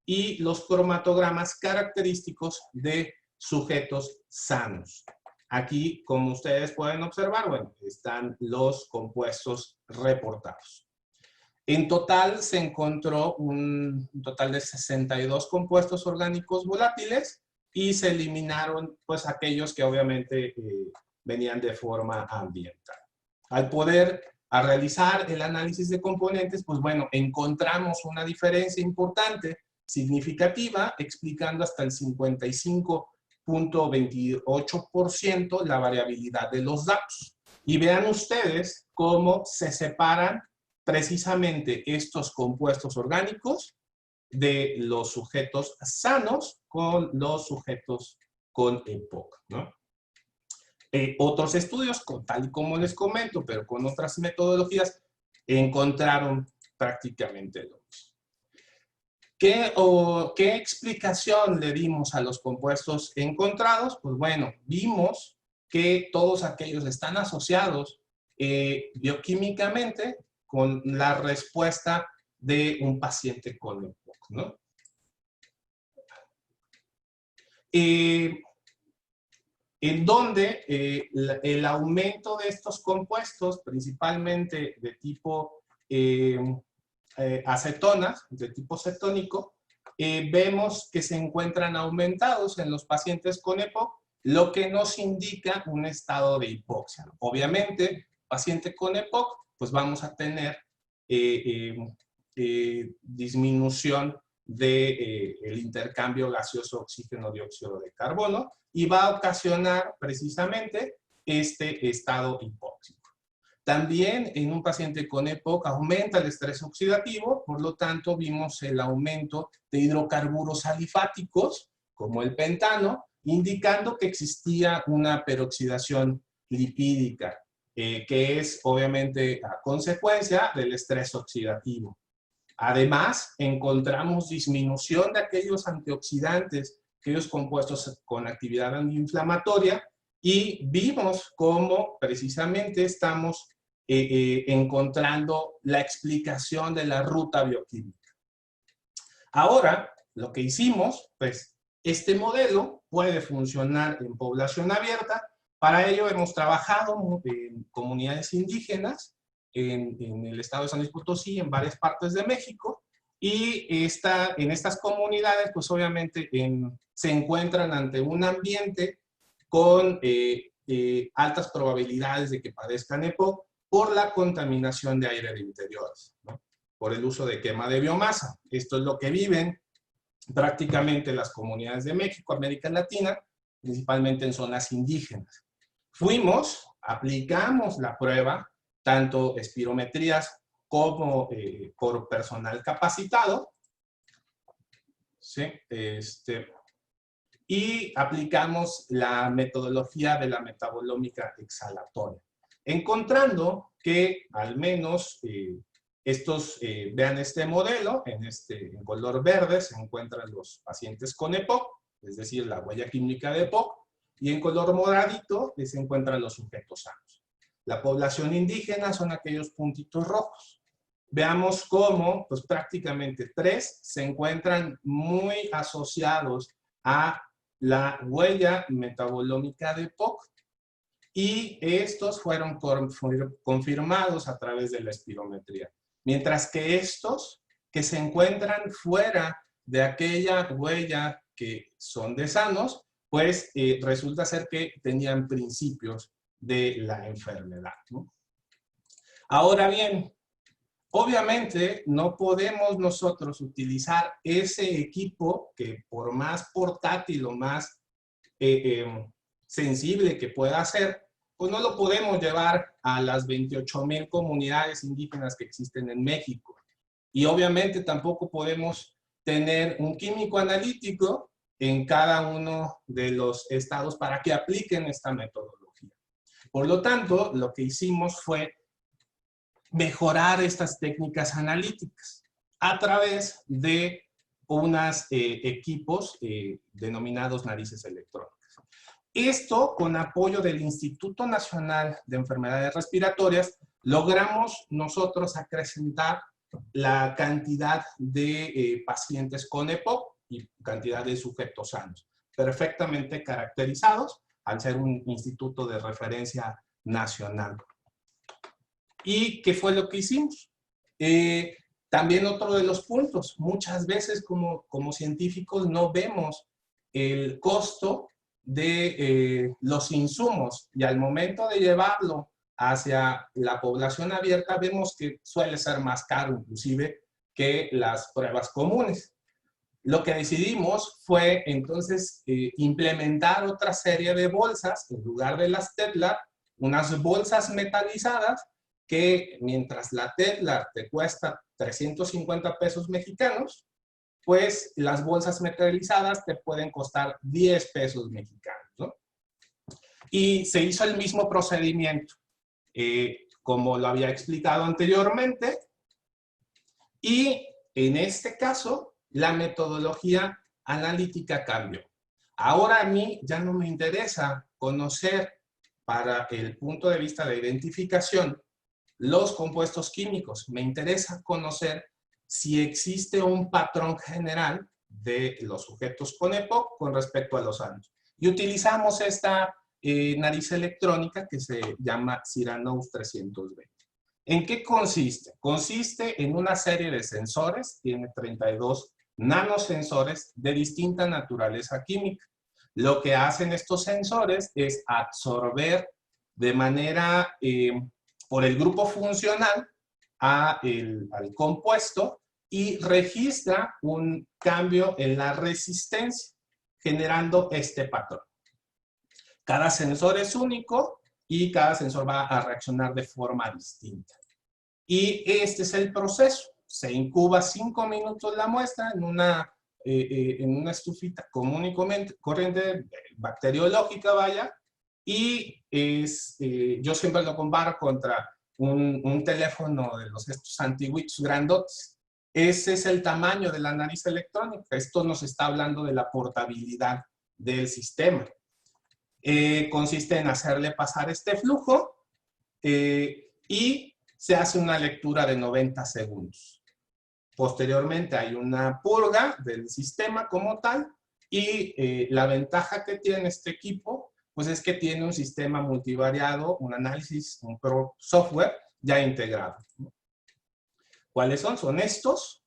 y los cromatogramas característicos de sujetos sanos. Aquí, como ustedes pueden observar, bueno, están los compuestos reportados. En total se encontró un total de 62 compuestos orgánicos volátiles y se eliminaron pues aquellos que obviamente venían de forma ambiental. Al realizar el análisis de componentes, pues bueno, encontramos una diferencia importante, significativa, explicando hasta el 55,28% la variabilidad de los datos. Y vean ustedes cómo se separan precisamente estos compuestos orgánicos de los sujetos sanos con los sujetos con EPOC, ¿no? Otros estudios, tal y como les comento, pero con otras metodologías, encontraron prácticamente lo mismo. ¿Qué explicación le dimos a los compuestos encontrados? Pues bueno, vimos que todos aquellos están asociados bioquímicamente con la respuesta de un paciente con EPOC, ¿no? En donde el aumento de estos compuestos, principalmente de tipo acetonas, de tipo cetónico, vemos que se encuentran aumentados en los pacientes con EPOC, lo que nos indica un estado de hipoxia. Obviamente, paciente con EPOC, pues vamos a tener disminución del intercambio gaseoso oxígeno-dióxido de carbono y va a ocasionar precisamente este estado hipóxico. También en un paciente con EPOC aumenta el estrés oxidativo, por lo tanto vimos el aumento de hidrocarburos alifáticos, como el pentano, indicando que existía una peroxidación lipídica, que es obviamente a consecuencia del estrés oxidativo. Además, encontramos disminución de aquellos antioxidantes, aquellos compuestos con actividad antiinflamatoria, y vimos cómo precisamente estamos encontrando la explicación de la ruta bioquímica. Ahora, lo que hicimos, pues, este modelo puede funcionar en población abierta. Para ello hemos trabajado en comunidades indígenas, en el estado de San Luis Potosí, en varias partes de México, y en estas comunidades, pues obviamente se encuentran ante un ambiente con altas probabilidades de que padezcan EPOC por la contaminación de aire de interiores, ¿no? Por el uso de quema de biomasa. Esto es lo que viven prácticamente las comunidades de México, América Latina, principalmente en zonas indígenas. Fuimos aplicamos la prueba, tanto espirometrías como por personal capacitado, ¿sí? Y aplicamos la metodología de la metabolómica exhalatoria, encontrando que al menos estos, vean este modelo, en color verde se encuentran los pacientes con EPOC, es decir, la huella química de EPOC, y en color moradito se encuentran los sujetos sanos. La población indígena son aquellos puntitos rojos. Veamos cómo, pues prácticamente 3 se encuentran muy asociados a la huella metabolómica de EPOC, y estos fueron confirmados a través de la espirometría. Mientras que estos que se encuentran fuera de aquella huella que son de sanos, pues resulta ser que tenían principios de la enfermedad, ¿no? Ahora bien, obviamente no podemos nosotros utilizar ese equipo que por más portátil o más sensible que pueda ser, pues no lo podemos llevar a las 28,000 comunidades indígenas que existen en México. Y obviamente tampoco podemos tener un químico analítico en cada uno de los estados para que apliquen esta metodología. Por lo tanto, lo que hicimos fue mejorar estas técnicas analíticas a través de unos equipos denominados narices electrónicas. Esto, con apoyo del Instituto Nacional de Enfermedades Respiratorias, logramos nosotros acrecentar la cantidad de pacientes con EPOC y cantidad de sujetos sanos, perfectamente caracterizados al ser un instituto de referencia nacional. ¿Y qué fue lo que hicimos? También otro de los puntos, muchas veces como científicos no vemos el costo de los insumos, y al momento de llevarlo hacia la población abierta vemos que suele ser más caro inclusive que las pruebas comunes. Lo que decidimos fue entonces implementar otra serie de bolsas en lugar de las Tedlar, unas bolsas metalizadas que mientras la Tedlar te cuesta 350 pesos mexicanos, pues las bolsas metalizadas te pueden costar 10 pesos mexicanos, ¿no? Y se hizo el mismo procedimiento, como lo había explicado anteriormente, y en este caso la metodología analítica cambió. Ahora a mí ya no me interesa conocer para el punto de vista de identificación los compuestos químicos, me interesa conocer si existe un patrón general de los sujetos con EPOC con respecto a los sanos. Y utilizamos esta nariz electrónica que se llama Cyranous 320. ¿En qué consiste? Consiste en una serie de sensores, tiene 32 nanosensores de distinta naturaleza química. Lo que hacen estos sensores es absorber de manera por el grupo funcional al compuesto y registra un cambio en la resistencia, generando este patrón. Cada sensor es único y cada sensor va a reaccionar de forma distinta. Y este es el proceso. Se incuba 5 minutos la muestra en una estufita común y corriente bacteriológica, vaya, y yo siempre lo comparo contra un teléfono de estos antiguitos grandotes. Ese es el tamaño de la nariz electrónica. Esto nos está hablando de la portabilidad del sistema. Consiste en hacerle pasar este flujo y se hace una lectura de 90 segundos. Posteriormente hay una purga del sistema como tal y la ventaja que tiene este equipo pues es que tiene un sistema multivariado, un análisis, un software ya integrado. ¿Cuáles son? Son estos.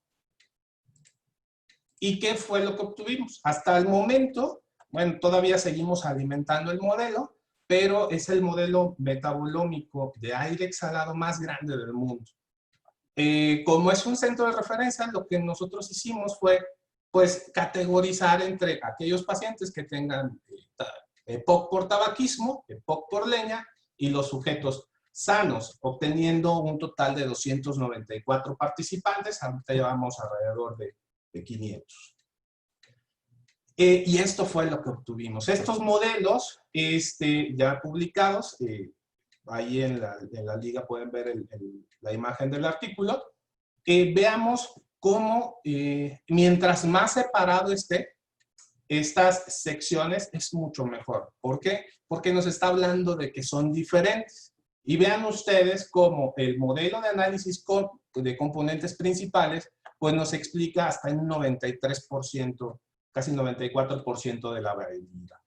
¿Y qué fue lo que obtuvimos? Hasta el momento, bueno, todavía seguimos alimentando el modelo, pero es el modelo metabolómico de aire exhalado más grande del mundo. Como es un centro de referencia, lo que nosotros hicimos fue, pues, categorizar entre aquellos pacientes que tengan EPOC por tabaquismo, EPOC por leña y los sujetos sanos, obteniendo un total de 294 participantes. Ahorita llevamos alrededor de 500. Y esto fue lo que obtuvimos. Estos modelos ya publicados, ahí en la liga pueden ver la imagen del artículo. Veamos cómo, mientras más separado esté estas secciones, es mucho mejor. ¿Por qué? Porque nos está hablando de que son diferentes. Y vean ustedes cómo el modelo de análisis de componentes principales, pues nos explica hasta un 93%, casi 94% de la variabilidad.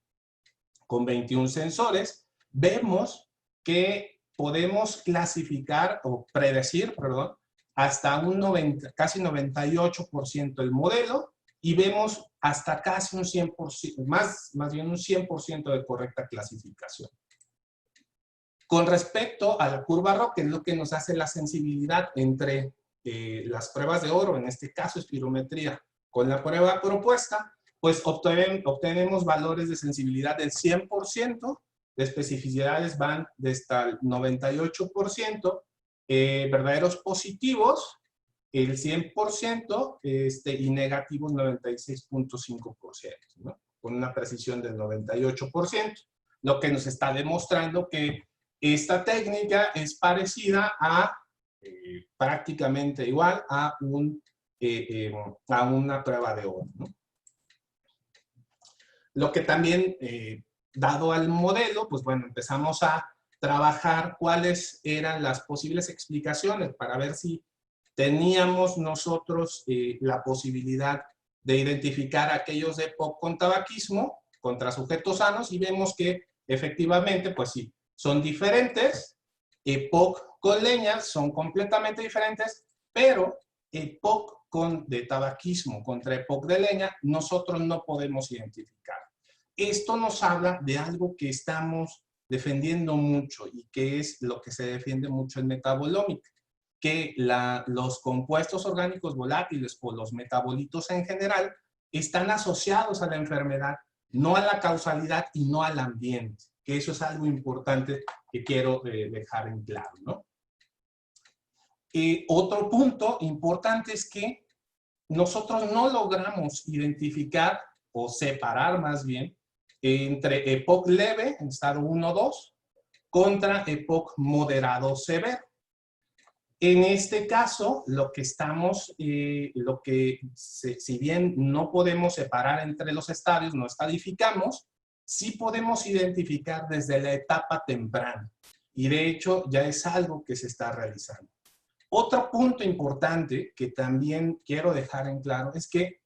Con 21 sensores, vemos que podemos clasificar o predecir, perdón, hasta un casi 98% el modelo, y vemos hasta casi un 100%, más bien un 100% de correcta clasificación. Con respecto a la curva ROC, que es lo que nos hace la sensibilidad entre las pruebas de oro, en este caso espirometría, con la prueba propuesta, pues obtenemos valores de sensibilidad del 100%, de especificidades van desde el 98%, verdaderos positivos, el 100%, y negativos 96.5%, ¿no? Con una precisión del 98%, lo que nos está demostrando que esta técnica es parecida a, prácticamente igual a una prueba de oro, ¿no? Lo que también, dado al modelo, pues bueno, empezamos a trabajar cuáles eran las posibles explicaciones para ver si teníamos nosotros la posibilidad de identificar a aquellos de EPOC con tabaquismo contra sujetos sanos, y vemos que efectivamente, pues sí, son diferentes. EPOC con leña son completamente diferentes, pero EPOC de tabaquismo contra EPOC de leña nosotros no podemos identificar. Esto nos habla de algo que estamos defendiendo mucho y que es lo que se defiende mucho en metabolómica, que los compuestos orgánicos volátiles o los metabolitos en general están asociados a la enfermedad, no a la causalidad y no al ambiente, que eso es algo importante que quiero dejar en claro, ¿no? Otro punto importante es que nosotros no logramos identificar o separar más bien entre EPOC leve, en estado 1-2, contra EPOC moderado severo. En este caso, lo que estamos, si bien no podemos separar entre los estadios, no estadificamos, sí podemos identificar desde la etapa temprana. Y de hecho, ya es algo que se está realizando. Otro punto importante que también quiero dejar en claro es que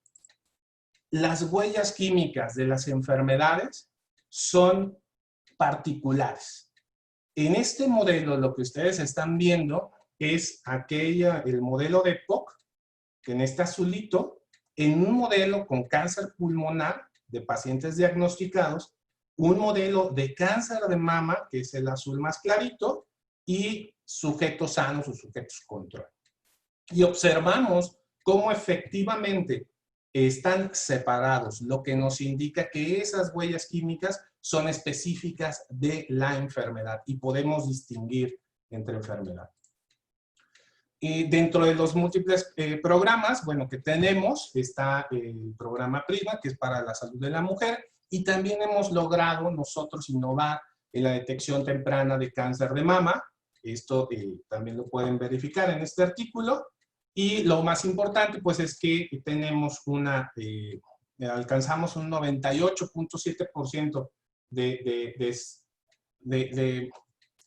las huellas químicas de las enfermedades son particulares. En este modelo, lo que ustedes están viendo es el modelo de EPOC, que en este azulito, en un modelo con cáncer pulmonar de pacientes diagnosticados, un modelo de cáncer de mama, que es el azul más clarito, y sujetos sanos o sujetos control. Y observamos cómo efectivamente están separados, lo que nos indica que esas huellas químicas son específicas de la enfermedad y podemos distinguir entre enfermedades. Dentro de los múltiples programas, bueno, que tenemos, está el programa PRISMA, que es para la salud de la mujer, y también hemos logrado nosotros innovar en la detección temprana de cáncer de mama. Esto también lo pueden verificar en este artículo. Y lo más importante, pues, es que tenemos alcanzamos un 98.7% de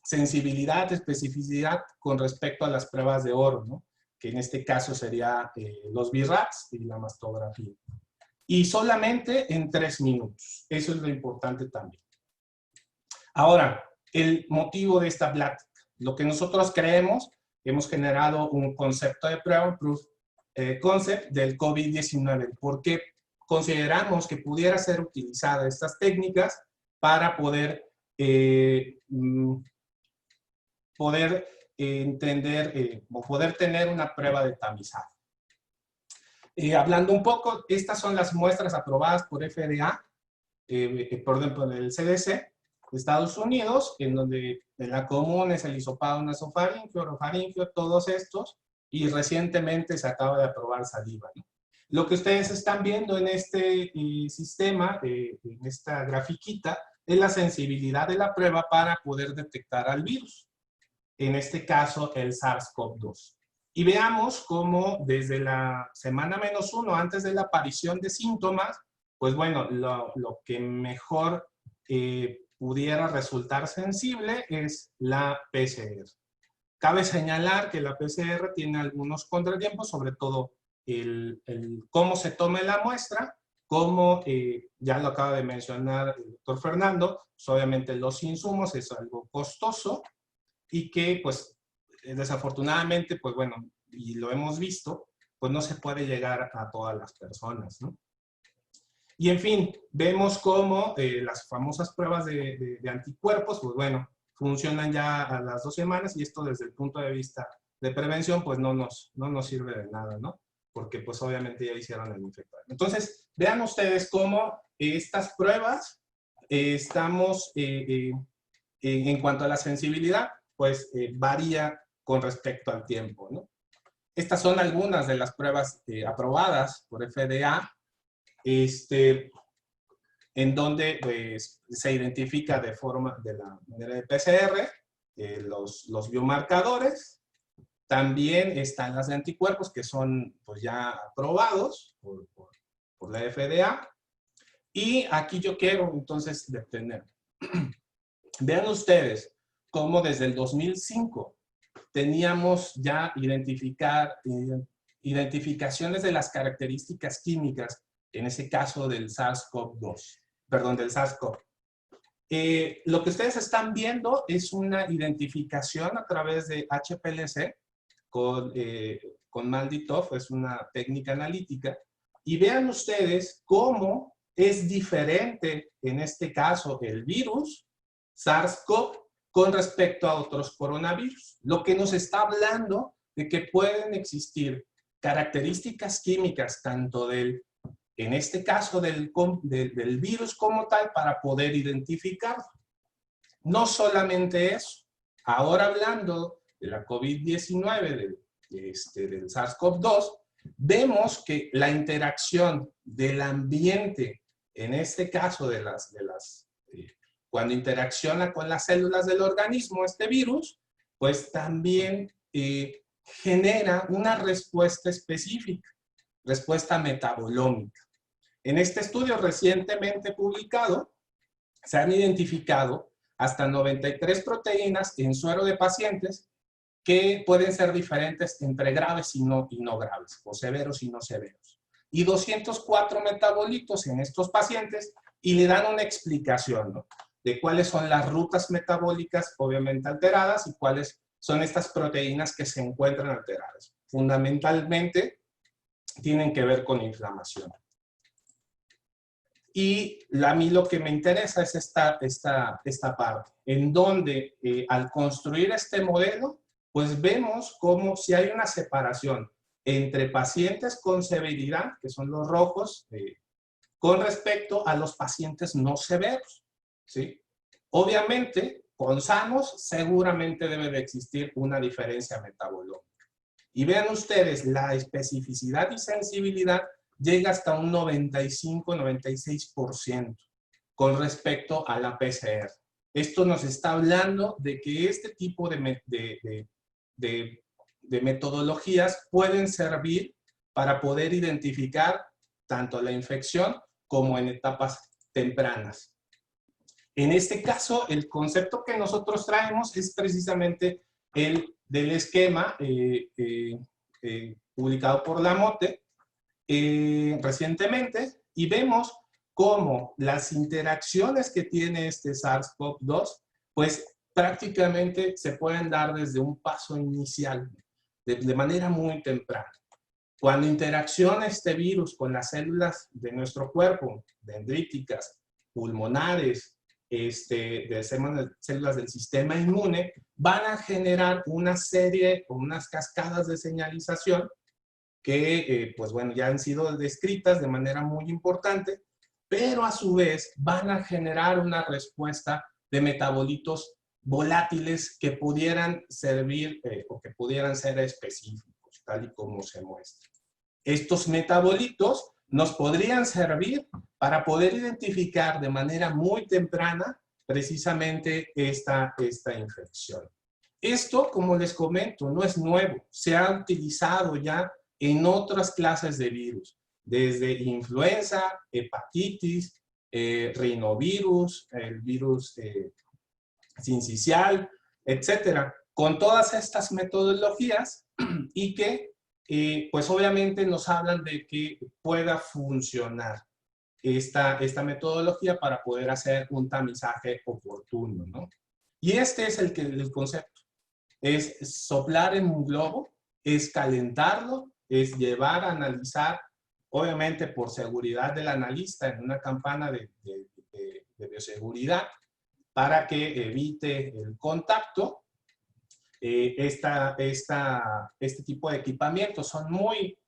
sensibilidad, especificidad con respecto a las pruebas de oro, ¿no? Que en este caso sería los BI-RADS y la mastografía. Y solamente en 3 minutos. Eso es lo importante también. Ahora, el motivo de esta plática. Lo que nosotros creemos, hemos generado un concepto de prueba, proof concept del COVID-19, porque consideramos que pudiera ser utilizada estas técnicas para poder entender o poder tener una prueba de tamizaje. Hablando un poco, estas son las muestras aprobadas por FDA, por el CDC, Estados Unidos, en donde la común es el hisopado nasofaríngeo, orofaríngeo, todos estos, y recientemente se acaba de aprobar saliva, ¿no? Lo que ustedes están viendo en este sistema, en esta grafiquita, es la sensibilidad de la prueba para poder detectar al virus. En este caso, el SARS-CoV-2. Y veamos cómo desde la semana -1, antes de la aparición de síntomas, pues bueno, lo que mejor pudiera resultar sensible es la PCR. Cabe señalar que la PCR tiene algunos contratiempos, sobre todo el cómo se tome la muestra, como ya lo acaba de mencionar el doctor Fernando, pues obviamente los insumos es algo costoso y que pues desafortunadamente, pues bueno, y lo hemos visto, pues no se puede llegar a todas las personas, ¿no? Y en fin, vemos cómo las famosas pruebas de anticuerpos, pues bueno, funcionan ya a las 2 semanas y esto desde el punto de vista de prevención, pues no nos sirve de nada, ¿no? Porque pues obviamente ya hicieron el infectado. Entonces, vean ustedes cómo estas pruebas estamos, en cuanto a la sensibilidad, pues varía con respecto al tiempo, ¿no? Estas son algunas de las pruebas aprobadas por FDA, en donde pues, se identifica de la manera de PCR los biomarcadores. También están las de anticuerpos que son pues, ya aprobados por la FDA. Y aquí yo quiero entonces detener. Vean ustedes cómo desde el 2005 teníamos ya identificaciones de las características químicas, en ese caso del SARS-CoV-2, perdón, del SARS-CoV. Lo que ustedes están viendo es una identificación a través de HPLC con MALDI-TOF, es una técnica analítica, y vean ustedes cómo es diferente en este caso el virus SARS-CoV con respecto a otros coronavirus, lo que nos está hablando de que pueden existir características químicas tanto en este caso del virus como tal para poder identificarlo. No solamente eso, ahora hablando de la COVID-19, del SARS-CoV-2, vemos que la interacción del ambiente, en este caso cuando interacciona con las células del organismo este virus, pues también genera una respuesta específica, respuesta metabolómica. En este estudio recientemente publicado, se han identificado hasta 93 proteínas en suero de pacientes que pueden ser diferentes entre graves y no graves, o severos y no severos. Y 204 metabolitos en estos pacientes y le dan una explicación, ¿no?, de cuáles son las rutas metabólicas obviamente alteradas y cuáles son estas proteínas que se encuentran alteradas. Fundamentalmente tienen que ver con inflamación. Y a mí lo que me interesa es esta parte, en donde al construir este modelo, pues vemos cómo si hay una separación entre pacientes con severidad, que son los rojos, con respecto a los pacientes no severos, ¿sí? Obviamente, con sanos, seguramente debe de existir una diferencia metabolómica. Y vean ustedes, la especificidad y sensibilidad llega hasta un 95-96% con respecto a la PCR. Esto nos está hablando de que este tipo de metodologías pueden servir para poder identificar tanto la infección como en etapas tempranas. En este caso, el concepto que nosotros traemos es precisamente el del esquema publicado por la Mote recientemente, y vemos cómo las interacciones que tiene este SARS-CoV-2, pues prácticamente se pueden dar desde un paso inicial, de manera muy temprana. Cuando interacciona este virus con las células de nuestro cuerpo, dendríticas, pulmonares, de células del sistema inmune, van a generar una serie o unas cascadas de señalización que, pues bueno, ya han sido descritas de manera muy importante, pero a su vez van a generar una respuesta de metabolitos volátiles que pudieran servir o que pudieran ser específicos, tal y como se muestra. Estos metabolitos nos podrían servir para poder identificar de manera muy temprana precisamente esta infección. Esto, como les comento, no es nuevo. Se ha utilizado ya en otras clases de virus, desde influenza, hepatitis, rinovirus, el virus sincicial, etcétera, con todas estas metodologías y que pues obviamente nos hablan de que pueda funcionar esta metodología para poder hacer un tamizaje oportuno, ¿no? Y este es el concepto. Es soplar en un globo, es calentarlo, es llevar a analizar, obviamente por seguridad del analista en una campana de bioseguridad, para que evite el contacto. Este tipo de equipamientos son muy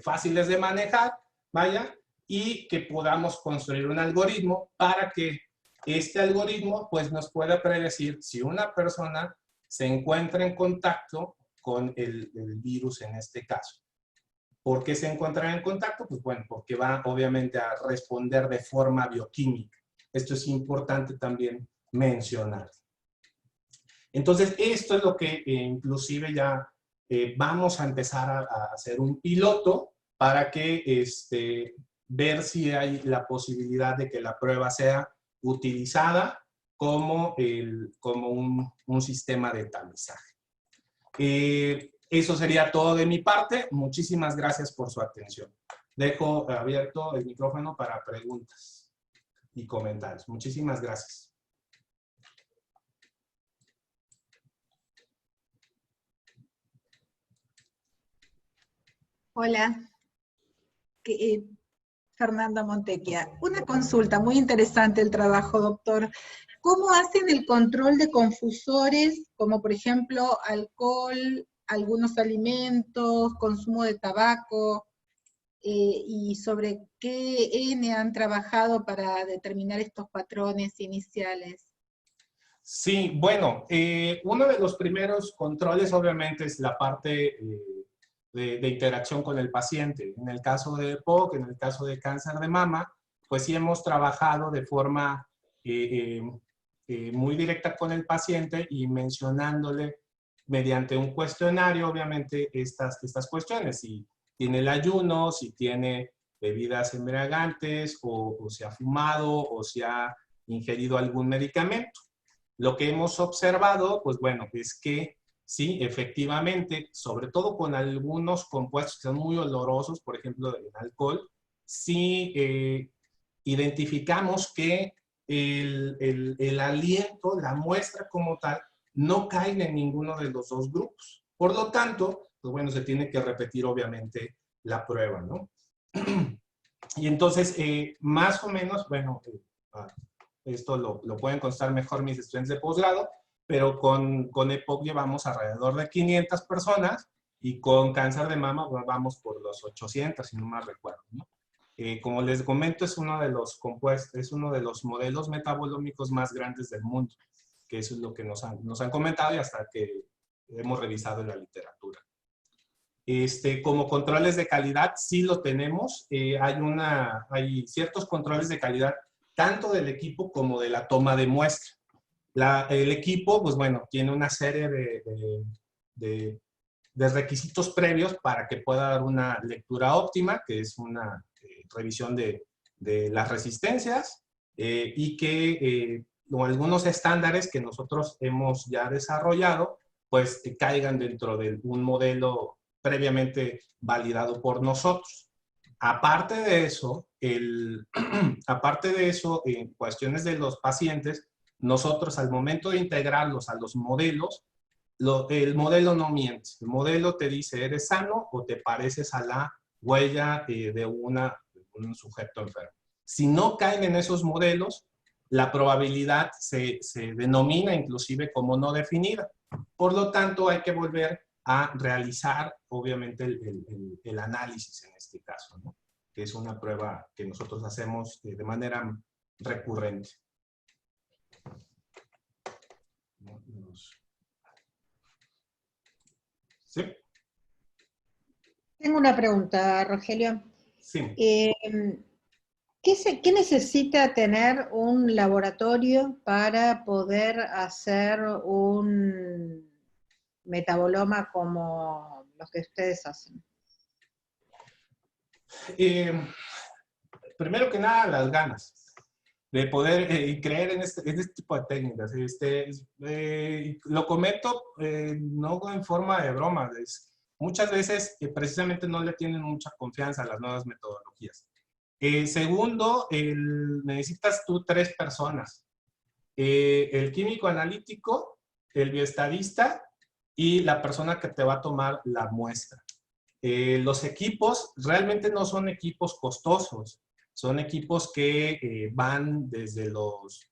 fáciles de manejar, vaya, y que podamos construir un algoritmo para que este algoritmo pues, nos pueda predecir si una persona se encuentra en contacto con el virus en este caso. ¿Por qué se encuentra en contacto? Pues bueno, porque va obviamente a responder de forma bioquímica. Esto es importante también mencionar. Entonces, esto es lo que inclusive ya vamos a empezar a hacer un piloto para que ver si hay la posibilidad de que la prueba sea utilizada como un sistema de tamizaje. Eso sería todo de mi parte. Muchísimas gracias por su atención. Dejo abierto el micrófono para preguntas y comentarios. Muchísimas gracias. Hola, Fernanda Montequia. Una consulta, muy interesante el trabajo, doctor. ¿Cómo hacen el control de confusores, como por ejemplo alcohol, algunos alimentos, consumo de tabaco, y sobre qué N han trabajado para determinar estos patrones iniciales? Sí, bueno, uno de los primeros controles obviamente es la parte de interacción con el paciente. En el caso de EPOC, en el caso de cáncer de mama, pues sí hemos trabajado de forma muy directa con el paciente y mencionándole mediante un cuestionario, obviamente, estas cuestiones. Si tiene el ayuno, si tiene bebidas embriagantes, o si ha fumado, o si ha ingerido algún medicamento. Lo que hemos observado, pues bueno, es que sí, efectivamente, sobre todo con algunos compuestos que son muy olorosos, por ejemplo, el alcohol, sí identificamos que el aliento, la muestra como tal, no cae en ninguno de los dos grupos. Por lo tanto, pues bueno, se tiene que repetir obviamente la prueba, ¿no? Y entonces, más o menos, bueno, esto lo pueden constar mejor mis estudiantes de posgrado, pero con EPOC llevamos alrededor de 500 personas y con cáncer de mama vamos por los 800, si no mal recuerdo, ¿no? Como les comento, es uno de los compuestos, es uno de los modelos metabolómicos más grandes del mundo, que eso es lo que nos han comentado y hasta que hemos revisado en la literatura. Como controles de calidad, sí lo tenemos. Hay ciertos controles de calidad, tanto del equipo como de la toma de muestra. El equipo, pues bueno, tiene una serie de requisitos previos para que pueda dar una lectura óptima, que es una revisión de las resistencias y que algunos estándares que nosotros hemos ya desarrollado, pues caigan dentro de un modelo previamente validado por nosotros. Aparte de eso, en cuestiones de los pacientes, nosotros al momento de integrarlos a los modelos, el modelo no miente. El modelo te dice, ¿eres sano o te pareces a la huella de un sujeto enfermo? Si no caen en esos modelos, la probabilidad se denomina inclusive como no definida. Por lo tanto, hay que volver a realizar, obviamente, el análisis en este caso, ¿no? Que es una prueba que nosotros hacemos de manera recurrente. Veamos. ¿Sí? Tengo una pregunta, Rogelio. Sí. ¿Qué necesita tener un laboratorio para poder hacer un metaboloma como los que ustedes hacen? Primero que nada, las ganas de poder creer en este tipo de técnicas. Lo comento no en forma de broma. Muchas veces precisamente no le tienen mucha confianza a las nuevas metodologías. Segundo, necesitas tú 3 personas. El químico analítico, el bioestadista y la persona que te va a tomar la muestra. Los equipos realmente no son equipos costosos. Son equipos que van desde los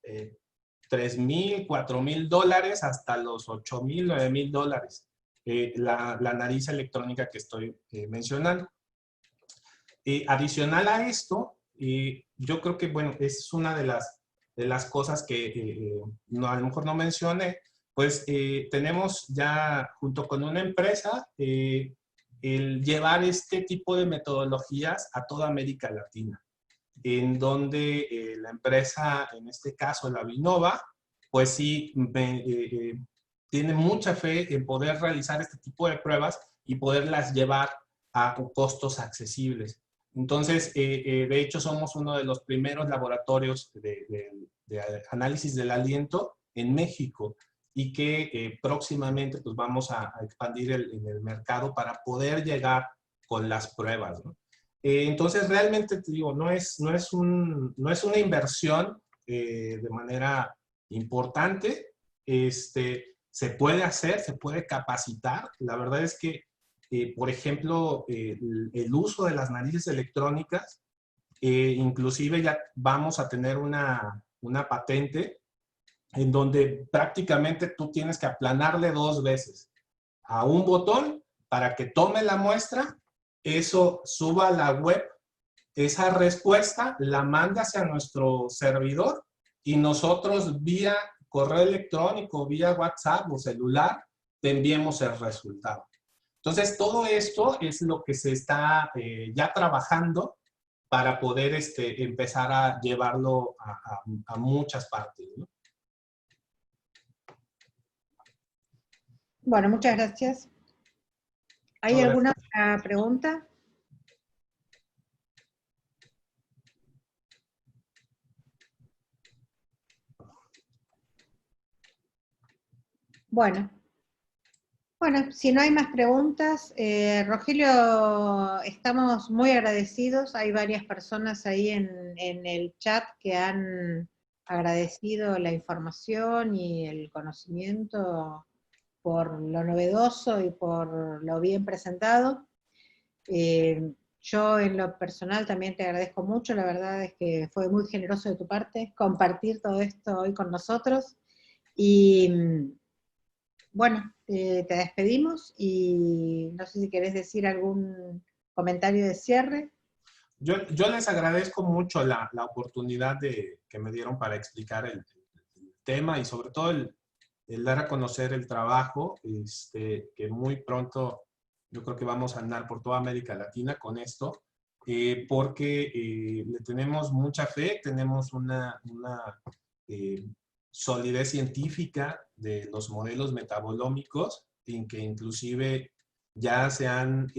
$3,000, $4,000 hasta los $8,000, $9,000. La nariz electrónica que estoy mencionando. Adicional a esto, yo creo que, bueno, es una de las cosas que a lo mejor no mencioné, pues tenemos ya junto con una empresa el llevar este tipo de metodologías a toda América Latina, en donde la empresa, en este caso la Vinova, pues sí tiene mucha fe en poder realizar este tipo de pruebas y poderlas llevar a costos accesibles. Entonces, de hecho, somos uno de los primeros laboratorios de análisis del aliento en México y que próximamente pues, vamos a expandir en el mercado para poder llegar con las pruebas, ¿no? Entonces, realmente, te digo, no es una inversión de manera importante. Se puede hacer, se puede capacitar. La verdad es que por ejemplo, el uso de las narices electrónicas, inclusive ya vamos a tener una patente en donde prácticamente tú tienes que aplanarle 2 veces a un botón para que tome la muestra, eso suba a la web, esa respuesta la manda hacia nuestro servidor y nosotros vía correo electrónico, vía WhatsApp o celular, te enviemos el resultado. Entonces, todo esto es lo que se está ya trabajando para poder empezar a llevarlo a muchas partes, ¿no? Bueno, muchas gracias. ¿Hay alguna otra pregunta? Bueno, si no hay más preguntas, Rogelio, estamos muy agradecidos. Hay varias personas ahí en el chat que han agradecido la información y el conocimiento por lo novedoso y por lo bien presentado. Yo en lo personal también te agradezco mucho, la verdad es que fue muy generoso de tu parte compartir todo esto hoy con nosotros. Y bueno, te despedimos y no sé si querés decir algún comentario de cierre. Yo les agradezco mucho la oportunidad que me dieron para explicar el tema y sobre todo el dar a conocer el trabajo, que muy pronto yo creo que vamos a andar por toda América Latina con esto, porque le tenemos mucha fe, tenemos una solidez científica de los modelos metabolómicos, en que inclusive ya se han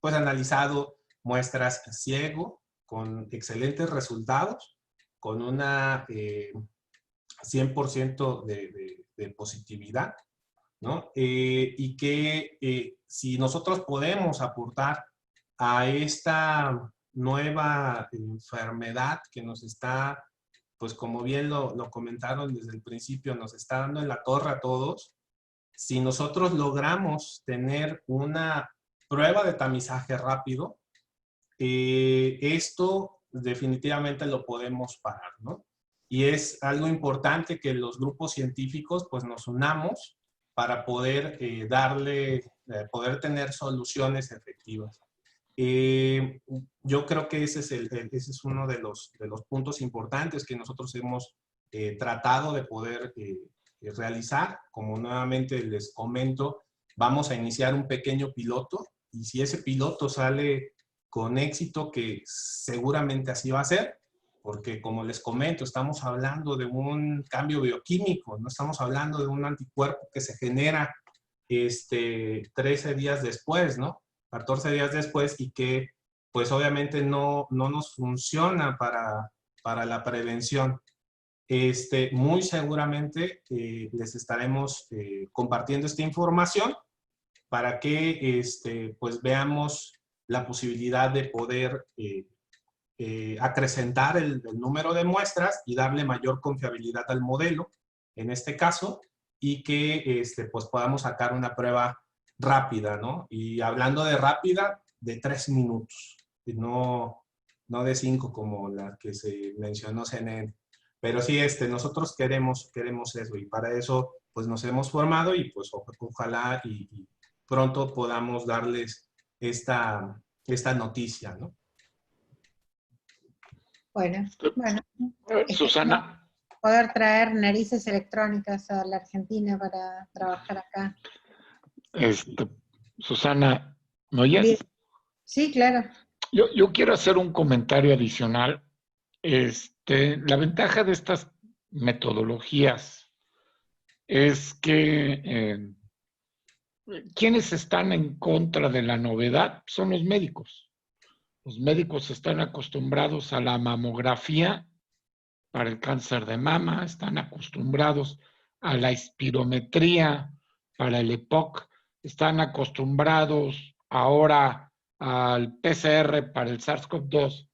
pues analizado muestras ciego con excelentes resultados, con una 100% de positividad, ¿no? Y que si nosotros podemos aportar a esta nueva enfermedad que nos está, pues como bien lo comentaron desde el principio, nos está dando en la torre a todos, si nosotros logramos tener una prueba de tamizaje rápido, esto definitivamente lo podemos parar, ¿no? Y es algo importante que los grupos científicos pues nos unamos para poder poder tener soluciones efectivas. Yo creo que ese es uno de los puntos importantes que nosotros hemos tratado de poder realizar. Como nuevamente les comento, vamos a iniciar un pequeño piloto, y si ese piloto sale con éxito, que seguramente así va a ser, porque como les comento, estamos hablando de un cambio bioquímico, no estamos hablando de un anticuerpo que se genera 13 días después, ¿no? 14 días después, y que pues obviamente no nos funciona para la prevención. Muy seguramente les estaremos compartiendo esta información para que pues veamos la posibilidad de poder acrecentar el número de muestras y darle mayor confiabilidad al modelo, en este caso, y que pues podamos sacar una prueba rápida, ¿no? Y hablando de rápida, de 3 minutos, no de 5 como la que se mencionó CNN. Pero sí, nosotros queremos eso, y para eso pues nos hemos formado, y pues ojalá y pronto podamos darles esta noticia, ¿no? Bueno. Susana. Poder traer narices electrónicas a la Argentina para trabajar acá. Susana, ¿me oyes? Sí, claro. Yo quiero hacer un comentario adicional. La ventaja de estas metodologías es que quienes están en contra de la novedad son los médicos. Los médicos están acostumbrados a la mamografía para el cáncer de mama, están acostumbrados a la espirometría para el EPOC, están acostumbrados ahora al PCR para el SARS-CoV-2.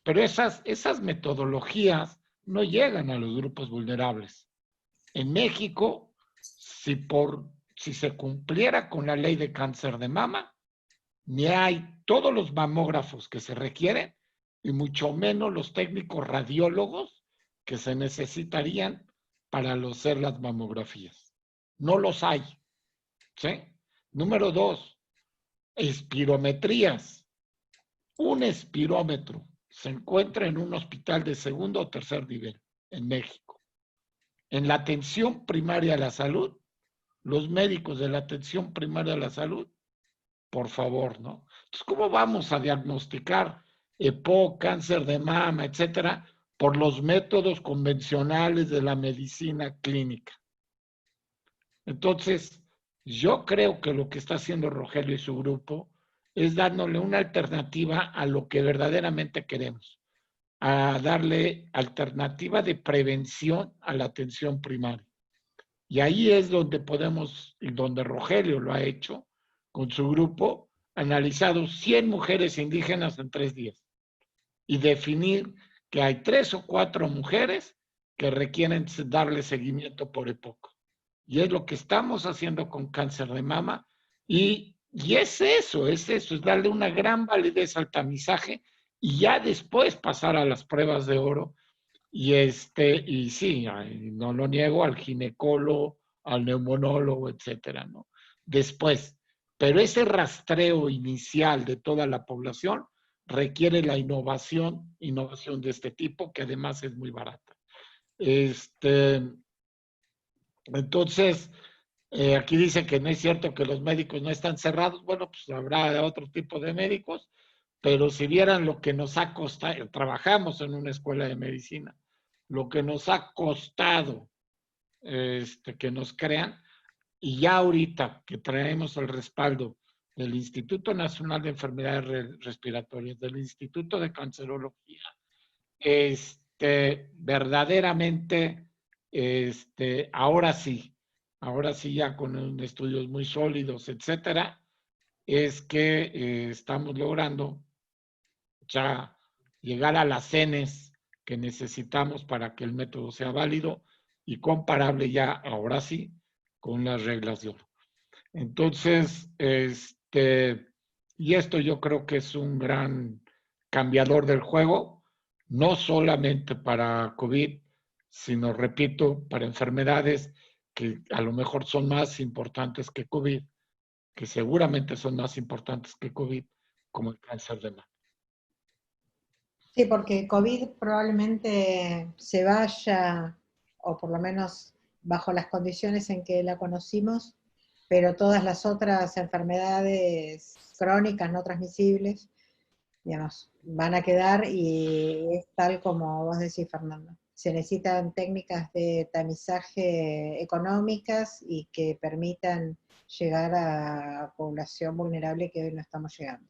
Pero esas metodologías no llegan a los grupos vulnerables. En México, si se cumpliera con la ley de cáncer de mama, ni hay todos los mamógrafos que se requieren, y mucho menos los técnicos radiólogos que se necesitarían para hacer las mamografías. No los hay. ¿Sí? Número 2, espirometrías. Un espirómetro se encuentra en un hospital de segundo o tercer nivel en México. En la atención primaria a la salud, los médicos de la atención primaria a la salud, por favor, ¿no? Entonces, ¿cómo vamos a diagnosticar EPOC, cáncer de mama, etcétera, por los métodos convencionales de la medicina clínica? Entonces, yo creo que lo que está haciendo Rogelio y su grupo es dándole una alternativa a lo que verdaderamente queremos, a darle alternativa de prevención a la atención primaria. Y ahí es donde podemos, y donde Rogelio lo ha hecho con su grupo, analizado 100 mujeres indígenas en 3 días y definir que hay 3 o 4 mujeres que requieren darle seguimiento por EPOC. Y es lo que estamos haciendo con cáncer de mama, y es eso, es darle una gran validez al tamizaje y ya después pasar a las pruebas de oro. Y sí, no lo niego, al ginecólogo, al neumonólogo, etcétera, ¿no? Después, pero ese rastreo inicial de toda la población requiere la innovación de este tipo, que además es muy barata. Entonces, aquí dice que no es cierto que los médicos no están cerrados. Bueno, pues habrá otro tipo de médicos, pero si vieran lo que nos ha costado, trabajamos en una escuela de medicina, lo que nos ha costado que nos crean, y ya ahorita que traemos el respaldo del Instituto Nacional de Enfermedades Respiratorias, del Instituto de Cancerología, verdaderamente, ahora sí ya con estudios muy sólidos, etcétera, es que estamos logrando ya llegar a las cenes que necesitamos para que el método sea válido y comparable ya, ahora sí, con las reglas de oro. Entonces, y esto yo creo que es un gran cambiador del juego, no solamente para COVID, sino, repito, para enfermedades que a lo mejor son más importantes que COVID, que seguramente son más importantes que COVID, como el cáncer de mama. Sí, porque COVID probablemente se vaya, o por lo menos bajo las condiciones en que la conocimos, pero todas las otras enfermedades crónicas no transmisibles, digamos, van a quedar y es tal como vos decís, Fernando. Se necesitan técnicas de tamizaje económicas y que permitan llegar a población vulnerable que hoy no estamos llegando.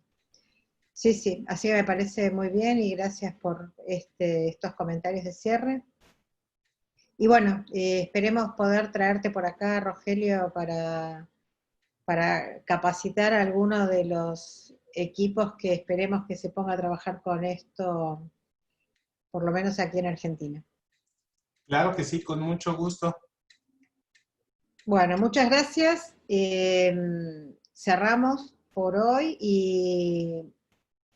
Sí, sí, así que me parece muy bien y gracias por estos comentarios de cierre. Y bueno, esperemos poder traerte por acá, Rogelio, para capacitar a alguno de los equipos que esperemos que se ponga a trabajar con esto, por lo menos aquí en Argentina. Claro que sí, con mucho gusto. Bueno, muchas gracias. Cerramos por hoy y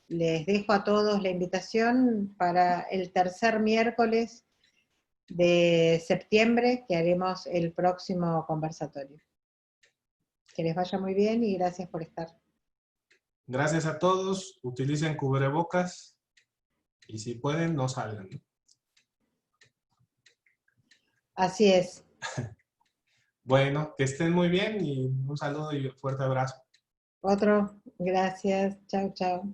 les dejo a todos la invitación para el tercer miércoles de septiembre, que haremos el próximo conversatorio. Que les vaya muy bien y gracias por estar. Gracias a todos, utilicen cubrebocas y si pueden, no salgan. Así es. Bueno, que estén muy bien y un saludo y un fuerte abrazo. Otro, gracias. Chao, chao.